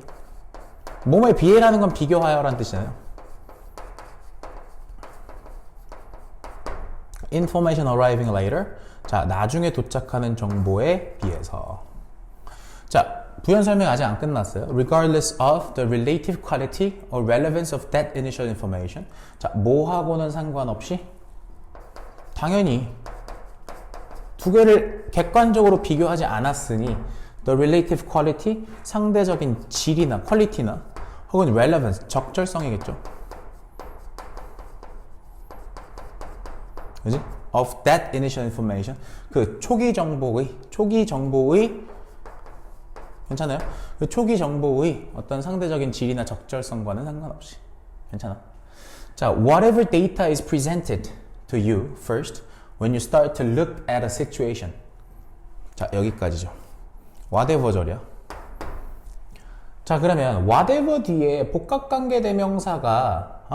뭐뭐에 비해라는 건 비교하여라는 뜻이잖아요. information arriving later. 자, 나중에 도착하는 정보에 비해서. 자, 부연 설명 아직 안 끝났어요. Regardless of the relative quality or relevance of that initial information. 자, 뭐하고는 상관없이 당연히 두 개를 객관적으로 비교하지 않았으니 the relative quality, 상대적인 질이나 퀄리티나 혹은 relevance, 적절성이겠죠. 그지? of that initial information, 그 초기 정보의 괜찮아요? 그 초기 정보의 어떤 상대적인 질이나 적절성과는 상관없이. 괜찮아? 자, whatever data is presented to you first when you start to look at a situation. 자, 여기까지죠. whatever 절이야. 자, 그러면 whatever 뒤에 복합관계 대명사가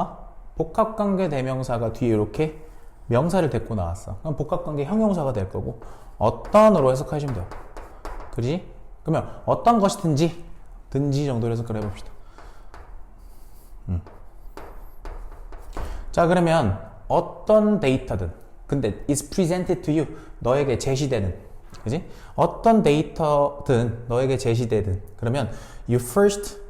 뒤에 이렇게 명사를 데리고 나왔어. 그럼 복합관계 형용사가 될 거고 어떤으로 해석하시면 돼요. 그지? 그러면 어떤 것이든지 정도로 해석을 해봅시다. 자, 그러면 어떤 데이터든, 근데 is presented to you, 너에게 제시되는, 그지? 어떤 데이터든 너에게 제시되든, 그러면 you first,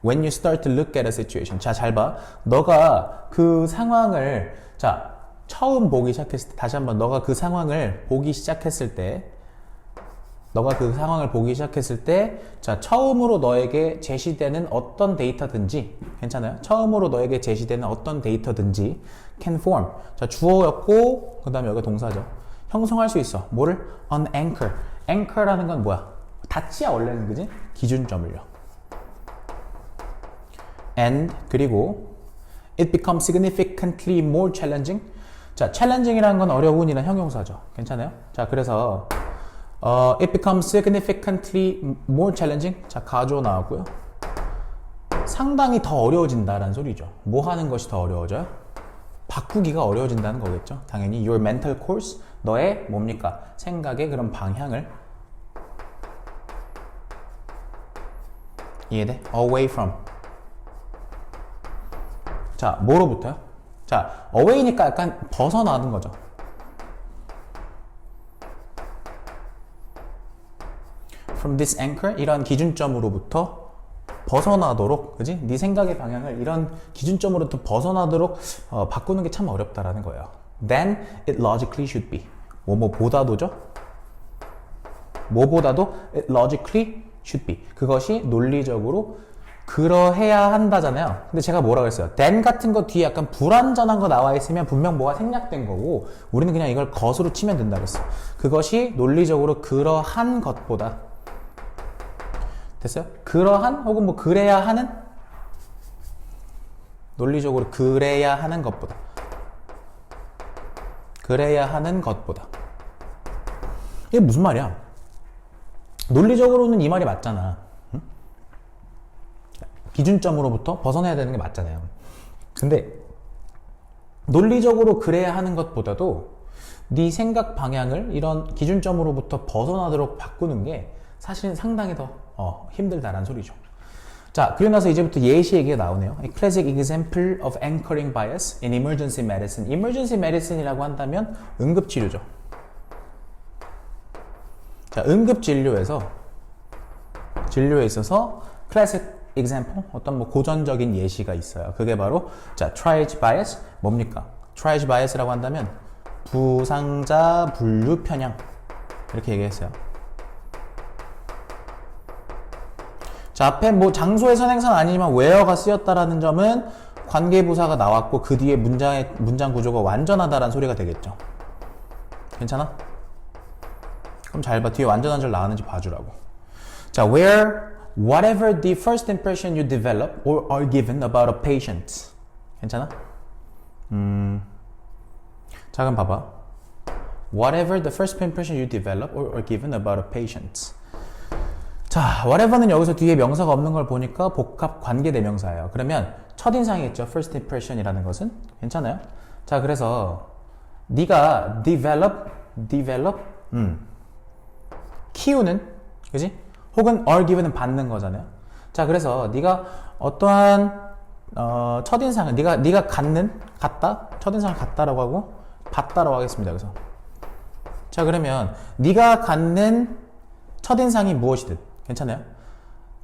when you start to look at a situation. 자, 잘 봐. 너가 그 상황을, 자, 처음 보기 시작했을 때, 다시 한번 너가 그 상황을 보기 시작했을 때, 자, 처음으로 너에게 제시되는 어떤 데이터든지, 괜찮아요? 처음으로 너에게 제시되는 어떤 데이터든지 can form. 자, 주어였고, 그 다음에 여기가 동사죠. 형성할 수 있어. 뭐를? an anchor. anchor라는 건 뭐야? 닫지야, 원래는, 그지? 기준점을요. and, 그리고 it becomes significantly more challenging. 자, challenging이라는 건 어려운이란 형용사죠. 괜찮아요? 자, 그래서 it becomes significantly more challenging. 자, 가조 나왔고요. 상당히 더 어려워진다라는 소리죠. 뭐 하는 것이 더 어려워져요? 바꾸기가 어려워진다는 거겠죠. 당연히 your mental course, 너의 뭡니까? 생각의 그런 방향을 이해돼? away from. 자, 뭐로부터요? 자, away니까 약간 벗어나는 거죠. from this anchor, 이런 기준점으로부터 벗어나도록, 그지? 네 생각의 방향을 이런 기준점으로부터 벗어나도록 바꾸는 게 참 어렵다라는 거예요. Then it logically should be. 뭐보다도죠? 뭐보다도 it logically should be. 그것이 논리적으로 그러해야 한다잖아요. 근데 제가 뭐라고 했어요? then 같은 거 뒤에 약간 불완전한 거 나와 있으면 분명 뭐가 생략된 거고 우리는 그냥 이걸 것으로 치면 된다고 했어요. 그것이 논리적으로 그러한 것보다 됐어요? 그러한 혹은 뭐 그래야 하는 논리적으로 그래야 하는 것보다 이게 무슨 말이야? 논리적으로는 이 말이 맞잖아. 응? 기준점으로부터 벗어나야 되는 게 맞잖아요. 근데 논리적으로 그래야 하는 것보다도 네 생각 방향을 이런 기준점으로부터 벗어나도록 바꾸는 게 사실은 상당히 더 힘들다라는 소리죠. 자, 그리고 나서 이제부터 예시 얘기가 나오네요. A classic example of anchoring bias in emergency medicine. emergency medicine이라고 한다면 응급치료죠. 자, 응급진료에 있어서 classic example, 어떤 뭐 고전적인 예시가 있어요. 그게 바로 자, triage bias, 뭡니까? triage bias라고 한다면 부상자 분류 편향 이렇게 얘기했어요. 자, 앞에 뭐 장소의 선행사는 아니지만 where가 쓰였다라는 점은 관계부사가 나왔고 그 뒤에 문장 구조가 완전하다라는 소리가 되겠죠. 괜찮아? 그럼 잘 봐. 뒤에 완전한 줄 나왔는지 봐주라고. 자, where whatever the first impression you develop or are given about a patient. 괜찮아? 자, 그럼 봐봐. Whatever the first impression you develop or are given about a patient. 자, whatever는 여기서 뒤에 명사가 없는 걸 보니까 복합 관계 대명사예요. 그러면 첫인상이겠죠. first impression이라는 것은. 괜찮아요? 자, 그래서 네가 develop 키우는, 그지? 혹은 are given은 받는 거잖아요. 자, 그래서 네가 어떠한 첫인상을 네가 갖다 첫인상을 갖다라고 하고 받다라고 하겠습니다. 그래서 자, 그러면 네가 갖는 첫인상이 무엇이든 괜찮아요?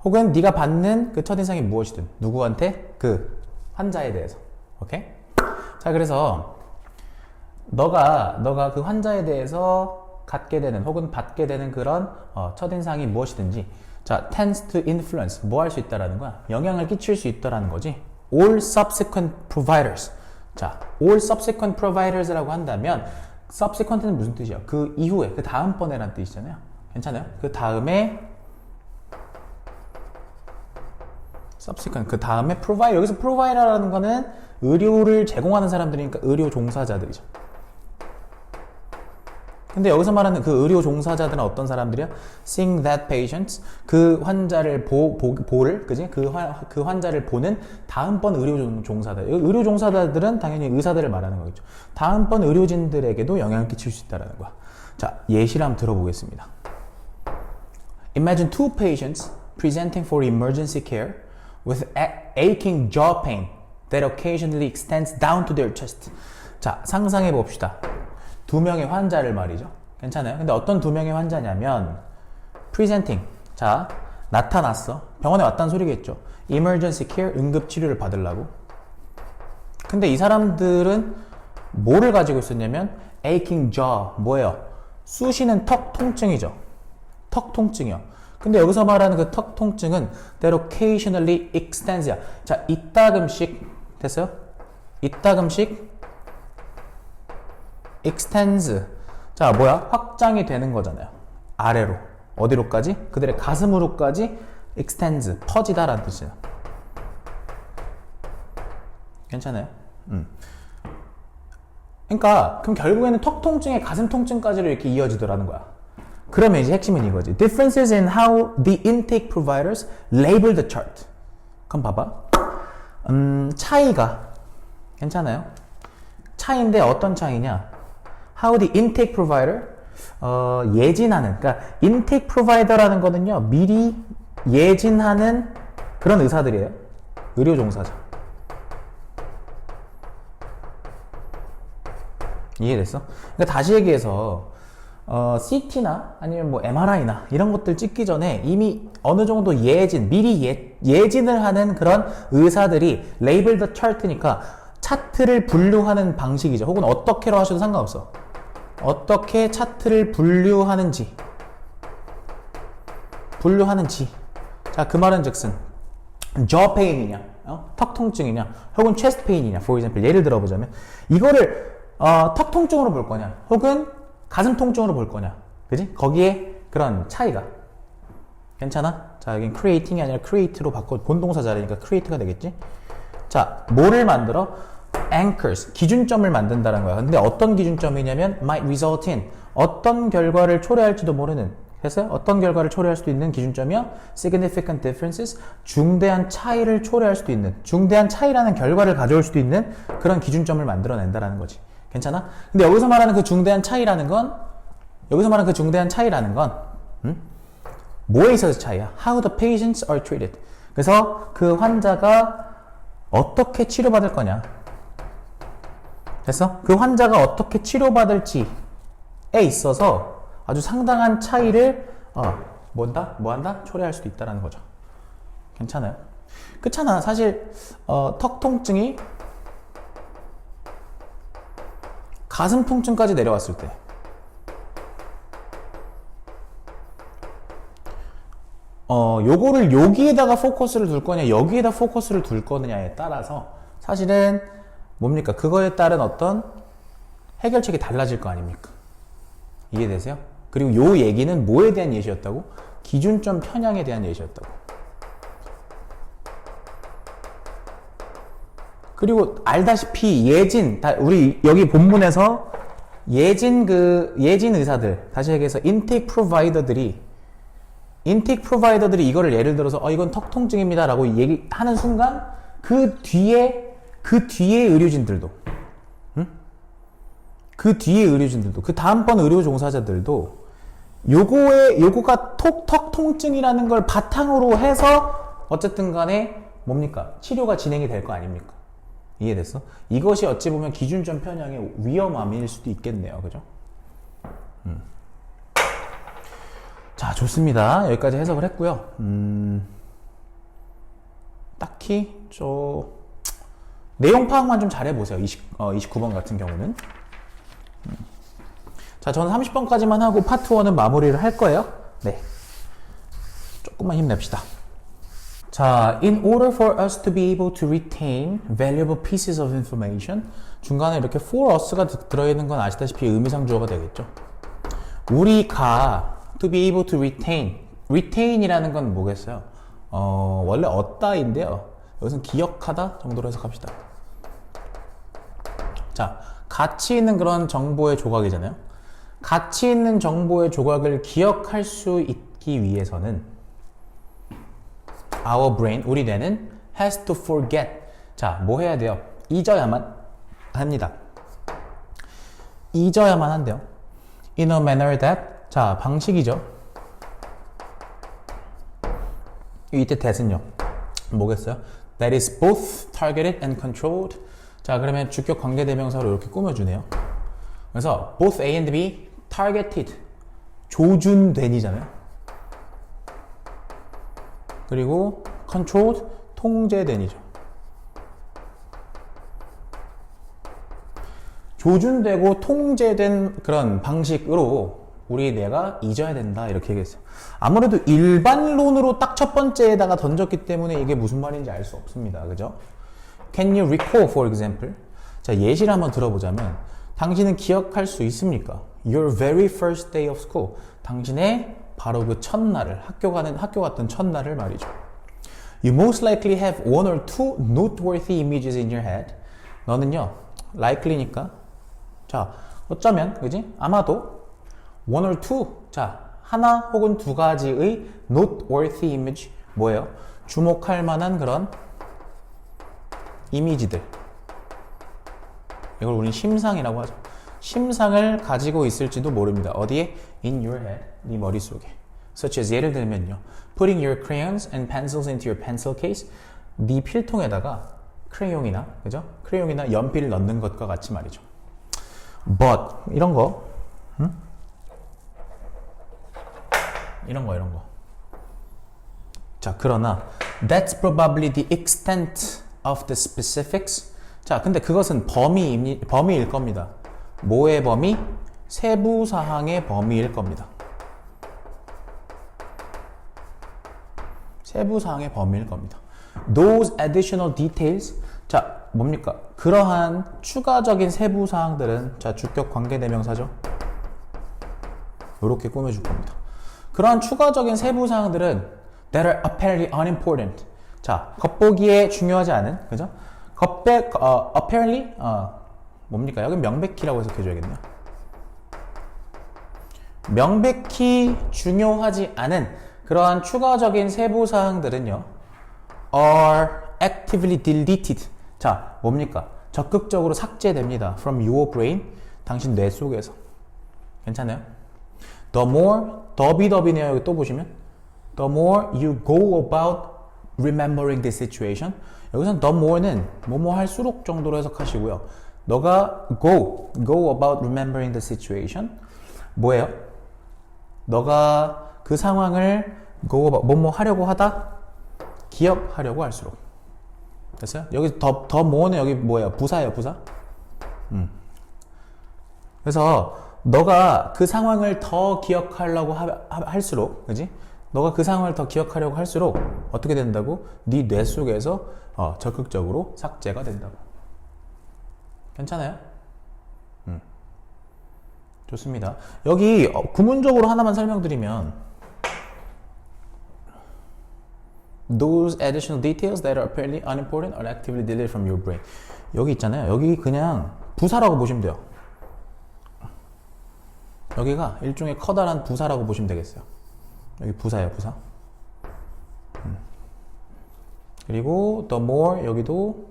혹은 네가 받는 그 첫인상이 무엇이든 누구한테? 그 환자에 대해서. 오케이? 자, 그래서 너가 그 환자에 대해서 갖게 되는 혹은 받게 되는 그런 첫인상이 무엇이든지 자, tends to influence 뭐 할 수 있다라는 거야? 영향을 끼칠 수 있다라는 거지. all subsequent providers. 자, all subsequent providers라고 한다면 subsequent는 무슨 뜻이야? 그 이후에, 그 다음번에란 뜻이잖아요. 괜찮아요? 그 다음에 subsequent, 그 다음에 provide. 여기서 provider라는 거는 의료를 제공하는 사람들이니까 의료 종사자들이죠. 근데 여기서 말하는 그 의료 종사자들은 어떤 사람들이야? seeing that patient, 그 환자를 보를, 그지? 그 환자를 보는 다음번 의료 종사자. 의료 종사자들은 당연히 의사들을 말하는 거겠죠. 다음번 의료진들에게도 영향을 끼칠 수 있다는 거야. 자, 예시를 한번 들어보겠습니다. Imagine two patients presenting for emergency care with aching jaw pain that occasionally extends down to their chest. 자, 상상해 봅시다. 두 명의 환자를 말이죠. 괜찮아요? 근데 어떤 두 명의 환자냐면 presenting. 자, 나타났어. 병원에 왔다는 소리겠죠. emergency care, 응급치료를 받으려고. 근데 이 사람들은 뭐를 가지고 있었냐면 aching jaw, 뭐예요? 쑤시는 턱 통증이죠. 턱 통증이요. 근데 여기서 말하는 그 턱 통증은 that occasionally extends야. 자, 이따금씩 됐어요? 이따금씩 extends. 자, 뭐야? 확장이 되는 거잖아요. 아래로. 어디로까지? 그들의 가슴으로까지 extends. 퍼지다라는 뜻이에요. 괜찮아요? 그러니까 그럼 결국에는 턱 통증에 가슴 통증까지로 이렇게 이어지더라는 거야. 그러면 이제 핵심은 이거지. Differences in how the intake providers label the chart. 그럼 봐봐. 차이가 괜찮아요? 차이인데 어떤 차이냐? How the intake provider 예진하는, 그러니까 intake provider라는 거는요, 미리 예진하는 그런 의사들이에요. 의료 종사자. 이해됐어? 그러니까 다시 얘기해서 CT나 아니면 뭐 MRI나 이런 것들 찍기 전에 이미 어느 정도 미리 예진을 하는 그런 의사들이 레이블 더 차트니까 차트를 분류하는 방식이죠. 혹은 어떻게로 하셔도 상관없어. 어떻게 차트를 분류하는지. 자, 그 말은 즉슨 jaw pain이냐, 턱 통증이냐, 혹은 chest pain이냐, for example. 예를 들어보자면 이거를 턱 통증으로 볼 거냐, 혹은 가슴 통증으로 볼 거냐, 그지? 거기에 그런 차이가. 괜찮아? 자, 여긴 creating이 아니라 create로 바꿔, 본동사 자리니까 create가 되겠지? 자, 뭐를 만들어? anchors, 기준점을 만든다는 거야. 근데 어떤 기준점이냐면 might result in, 어떤 결과를 초래할지도 모르는, 했어요? 어떤 결과를 초래할 수도 있는 기준점이요? significant differences, 중대한 차이를 초래할 수도 있는, 중대한 차이라는 결과를 가져올 수도 있는 그런 기준점을 만들어낸다라는 거지. 괜찮아? 근데 여기서 말하는 그 중대한 차이라는 건 뭐에 있어서 차이야? How the patients are treated. 그래서 그 환자가 어떻게 치료받을 거냐. 됐어? 그 환자가 어떻게 치료받을지에 있어서 아주 상당한 차이를 뭐 한다? 초래할 수도 있다는 거죠. 괜찮아요? 그렇잖아. 사실 턱 통증이 가슴 통증까지 내려왔을 때 요거를 여기에다가 포커스를 둘 거냐, 여기에다 포커스를 둘 거냐에 따라서 사실은 뭡니까? 그거에 따른 어떤 해결책이 달라질 거 아닙니까? 이해되세요? 그리고 요 얘기는 뭐에 대한 예시였다고? 기준점 편향에 대한 예시였다고. 그리고 알다시피 우리 여기 본문에서 예진 의사들, 다시 얘기해서 인테이크 프로바이더들이 이거를 예를 들어서 이건 턱 통증입니다 라고 얘기하는 순간 그 뒤에 의료진들도, 그 다음번 의료 종사자들도 요거가 턱 통증이라는 걸 바탕으로 해서 어쨌든 간에 뭡니까? 치료가 진행이 될 거 아닙니까? 이해됐어? 이것이 어찌 보면 기준점 편향의 위험함일 수도 있겠네요. 그죠? 자, 좋습니다. 여기까지 해석을 했고요. 딱히 내용 파악만 좀 잘해보세요. 29번 같은 경우는. 자, 저는 30번까지만 하고 파트 1은 마무리를 할 거예요. 네. 조금만 힘냅시다. 자, in order for us to be able to retain valuable pieces of information, 중간에 이렇게 for us가 들어있는 건 아시다시피 의미상 주어가 되겠죠. 우리가 to be able to retain이라는 건 뭐겠어요? 원래 얻다인데요. 여기서는 기억하다 정도로 해석합시다. 자, 가치 있는 그런 정보의 조각이잖아요. 가치 있는 정보의 조각을 기억할 수 있기 위해서는 our brain, 우리 뇌는 has to forget. 자, 뭐 해야 돼요? 잊어야만 합니다. 잊어야만 한대요. In a manner that, 자, 방식이죠. 이때 that은요. 뭐겠어요? That is both targeted and controlled. 자, 그러면 주격 관계대명사로 이렇게 꾸며주네요. 그래서 both A and B, targeted, 조준된이잖아요. 그리고 controlled, 통제된이죠. 조준되고 통제된 그런 방식으로 우리 뇌가 잊어야 된다 이렇게 얘기했어요. 아무래도 일반론으로 딱 첫 번째에다가 던졌기 때문에 이게 무슨 말인지 알 수 없습니다. 그죠? Can you recall, for example? 자, 예시를 한번 들어보자면 당신은 기억할 수 있습니까? Your very first day of school. 당신의 바로 그 첫날을, 학교 갔던 첫날을 말이죠. You most likely have one or two noteworthy images in your head. 너는요, likely니까. 자, 어쩌면, 그지? 아마도 one or two. 자, 하나 혹은 두 가지의 noteworthy image. 뭐예요? 주목할 만한 그런 이미지들. 이걸 우리는 심상이라고 하죠. 심상을 가지고 있을지도 모릅니다. 어디에? In your head. 네 머릿속에. such as 예를 들면요. putting your crayons and pencils into your pencil case. 네 필통에다가 크레용이나 그죠? 크레용이나 연필을 넣는 것과 같이 말이죠. but 이런 거 이런 거. 자, 그러나 that's probably the extent of the specifics. 자, 근데 그것은 범위일 겁니다. 뭐의 범위? 세부 사항의 범위일 겁니다. 세부 사항의 범위일 겁니다. Those additional details. 자, 뭡니까? 그러한 추가적인 세부 사항들은 자, 주격 관계대명사죠. 이렇게 꾸며줄 겁니다. 그러한 추가적인 세부 사항들은 that are apparently unimportant. 자, 겉보기에 중요하지 않은, 그죠? apparently, 뭡니까? 여기 명백히라고 해석해줘야겠네요. 명백히 중요하지 않은 그러한 추가적인 세부 사항들은요, are actively deleted. 자, 뭡니까? 적극적으로 삭제됩니다. from your brain. 당신 뇌 속에서. 괜찮아요? The more, 더비네요. 여기 또 보시면. The more you go about remembering this situation. 여기서는 the more는 뭐뭐 할수록 정도로 해석하시고요. 너가 go about remembering the situation. 뭐예요? 너가 그 상황을 go about, 뭐뭐 하려고 하다? 기억하려고 할수록. 됐어요? 여기 더 more는 여기 뭐예요? 부사예요, 부사? 그래서 너가 그 상황을 더 기억하려고 할수록, 그지? 너가 그 상황을 더 기억하려고 할수록 어떻게 된다고? 네 뇌 속에서 적극적으로 삭제가 된다고. 괜찮아요? 좋습니다. 여기 구문적으로 하나만 설명드리면 Those additional details that are apparently unimportant are actively deleted from your brain. 여기 있잖아요. 여기 그냥 부사라고 보시면 돼요. 여기가 일종의 커다란 부사라고 보시면 되겠어요. 여기 부사예요, 부사. 그리고 the more 여기도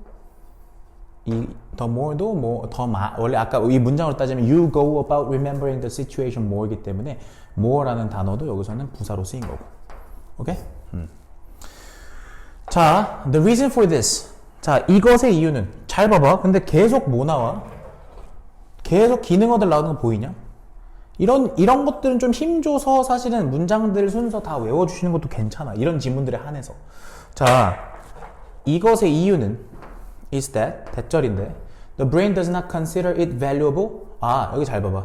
이 the more도 뭐 원래 아까 이 문장으로 따지면 you go about remembering the situation more이기 때문에 more라는 단어도 여기서는 부사로 쓰인 거고. 오케이? 자, the reason for this. 자, 이것의 이유는 잘 봐봐. 근데 계속 뭐 나와? 계속 기능어들 나오는 거 보이냐? 이런 것들은 좀 힘줘서 사실은 문장들 순서 다 외워주시는 것도 괜찮아. 이런 지문들에 한해서. 자, 이것의 이유는 is that, 대절인데 the brain does not consider it valuable. 아, 여기 잘 봐봐.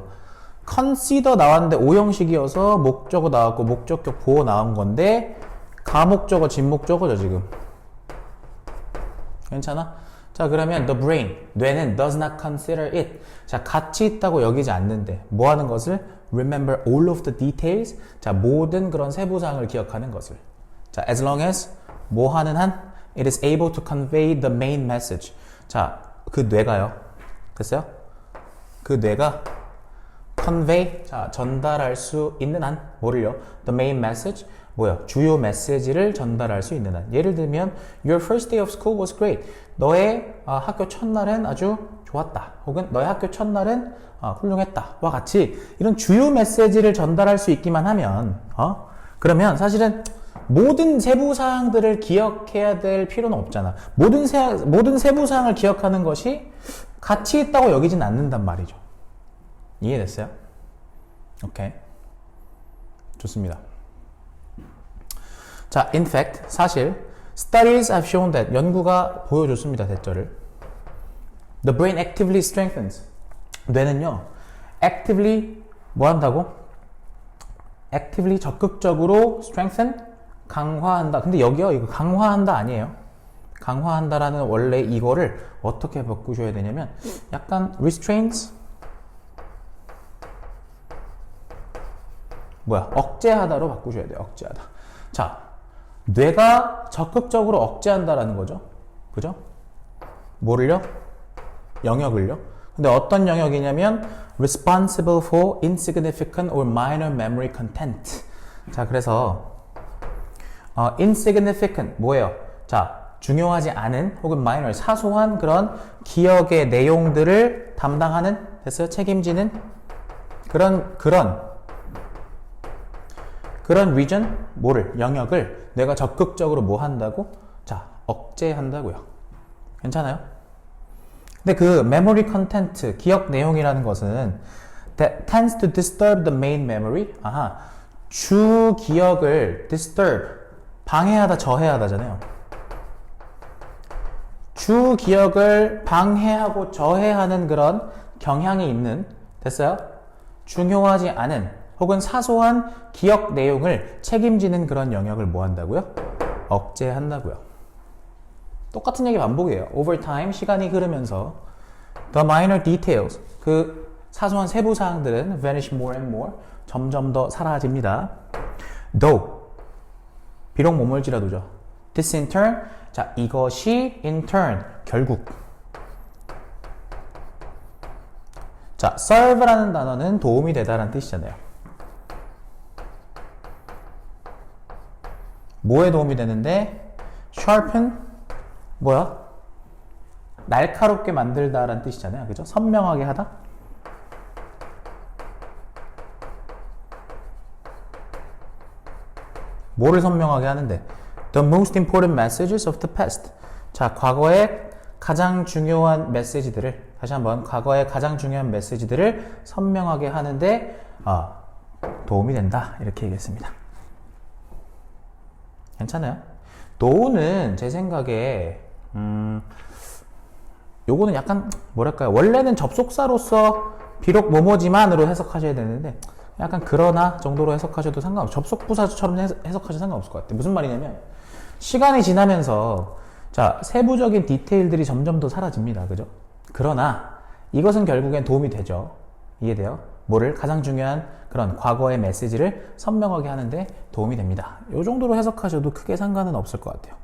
consider 나왔는데 오형식이어서 목적어 나왔고 목적격 보어 나온 건데 가목적어, 진목적어죠, 지금. 괜찮아? 자, 그러면 the brain, 뇌는 does not consider it. 자, 가치 있다고 여기지 않는데 뭐 하는 것을? remember all of the details. 자, 모든 그런 세부사항을 기억하는 것을. 자, as long as 뭐 하는 한 it is able to convey the main message. 자, 그 뇌가요. 됐어요? 그 뇌가 convey, 자, 전달할 수 있는 한 뭐를요? the main message. 뭐야? 주요 메시지를 전달할 수 있는 한. 예를 들면 your first day of school was great. 너의 학교 첫날은 아주 좋았다. 혹은 너의 학교 첫날은 훌륭했다. 와 같이 이런 주요 메시지를 전달할 수 있기만 하면 그러면 사실은 모든 세부 사항들을 기억해야 될 필요는 없잖아. 모든 세부 사항을 기억하는 것이 가치 있다고 여기진 않는단 말이죠. 이해됐어요? 오케이. 좋습니다. 자, in fact, 사실 studies have shown that 연구가 보여줬습니다. 대절을. The brain actively strengthens. 뇌는요, actively 뭐 한다고? actively 적극적으로 strengthen 강화한다. 근데 여기요, 이거 강화한다 아니에요. 강화한다라는 원래 이거를 어떻게 바꾸셔야 되냐면 약간 restrains 억제하다로 바꾸셔야 돼요. 억제하다. 자, 뇌가 적극적으로 억제한다라는 거죠. 그죠? 뭐를요? 영역을요. 근데 어떤 영역이냐면 responsible for insignificant or minor memory content. 자, 그래서 insignificant 뭐예요? 자, 중요하지 않은 혹은 minor 사소한 그런 기억의 내용들을 담당하는 됐어요? 책임지는 그런 그런 region, 뭐를, 영역을 내가 적극적으로 뭐 한다고? 자, 억제한다고요. 괜찮아요? 근데 그 memory content, 기억 내용이라는 것은 that tends to disturb the main memory. 아하, 주 기억을 disturb, 방해하다, 저해하다잖아요. 주 기억을 방해하고 저해하는 그런 경향이 있는, 됐어요? 중요하지 않은 혹은 사소한 기억 내용을 책임지는 그런 영역을 뭐 한다고요? 억제한다고요. 똑같은 얘기 반복이에요. Over time, 시간이 흐르면서 the minor details, 그 사소한 세부 사항들은 vanish more and more, 점점 더 사라집니다. Though, 비록 뭐뭐일지라도죠. This in turn, 자, 이것이 in turn, 결국. 자, serve라는 단어는 도움이 되다라는 뜻이잖아요. 뭐에 도움이 되는데? sharpen, 뭐야? 날카롭게 만들다라는 뜻이잖아요. 그죠? 선명하게 하다? 뭐를 선명하게 하는데? The most important messages of the past. 자, 과거의 가장 중요한 메시지들을, 다시 한번, 과거의 가장 중요한 메시지들을 선명하게 하는데, 도움이 된다. 이렇게 얘기했습니다. 괜찮아요? 노는 제 생각에, 요거는 약간, 뭐랄까요. 원래는 접속사로서 비록 뭐뭐지만으로 해석하셔야 되는데, 약간 그러나 정도로 해석하셔도 상관없어요. 접속부사처럼 해석하셔도 상관없을 것 같아요. 무슨 말이냐면, 시간이 지나면서, 자, 세부적인 디테일들이 점점 더 사라집니다. 그죠? 그러나, 이것은 결국엔 도움이 되죠. 이해돼요? 뭐를? 가장 중요한 그런 과거의 메시지를 선명하게 하는데 도움이 됩니다. 이 정도로 해석하셔도 크게 상관은 없을 것 같아요.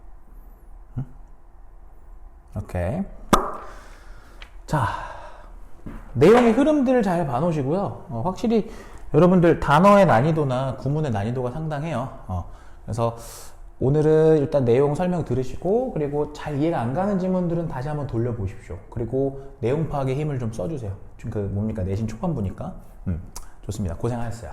오케이. 자, 내용의 흐름들을 잘 봐놓으시고요. 확실히 여러분들 단어의 난이도나 구문의 난이도가 상당해요. 그래서 오늘은 일단 내용 설명 들으시고, 그리고 잘 이해가 안 가는 지문들은 다시 한번 돌려보십시오. 그리고 내용 파악에 힘을 좀 써주세요. 지금 뭡니까? 내신 초반부니까. 좋습니다. 고생하셨어요.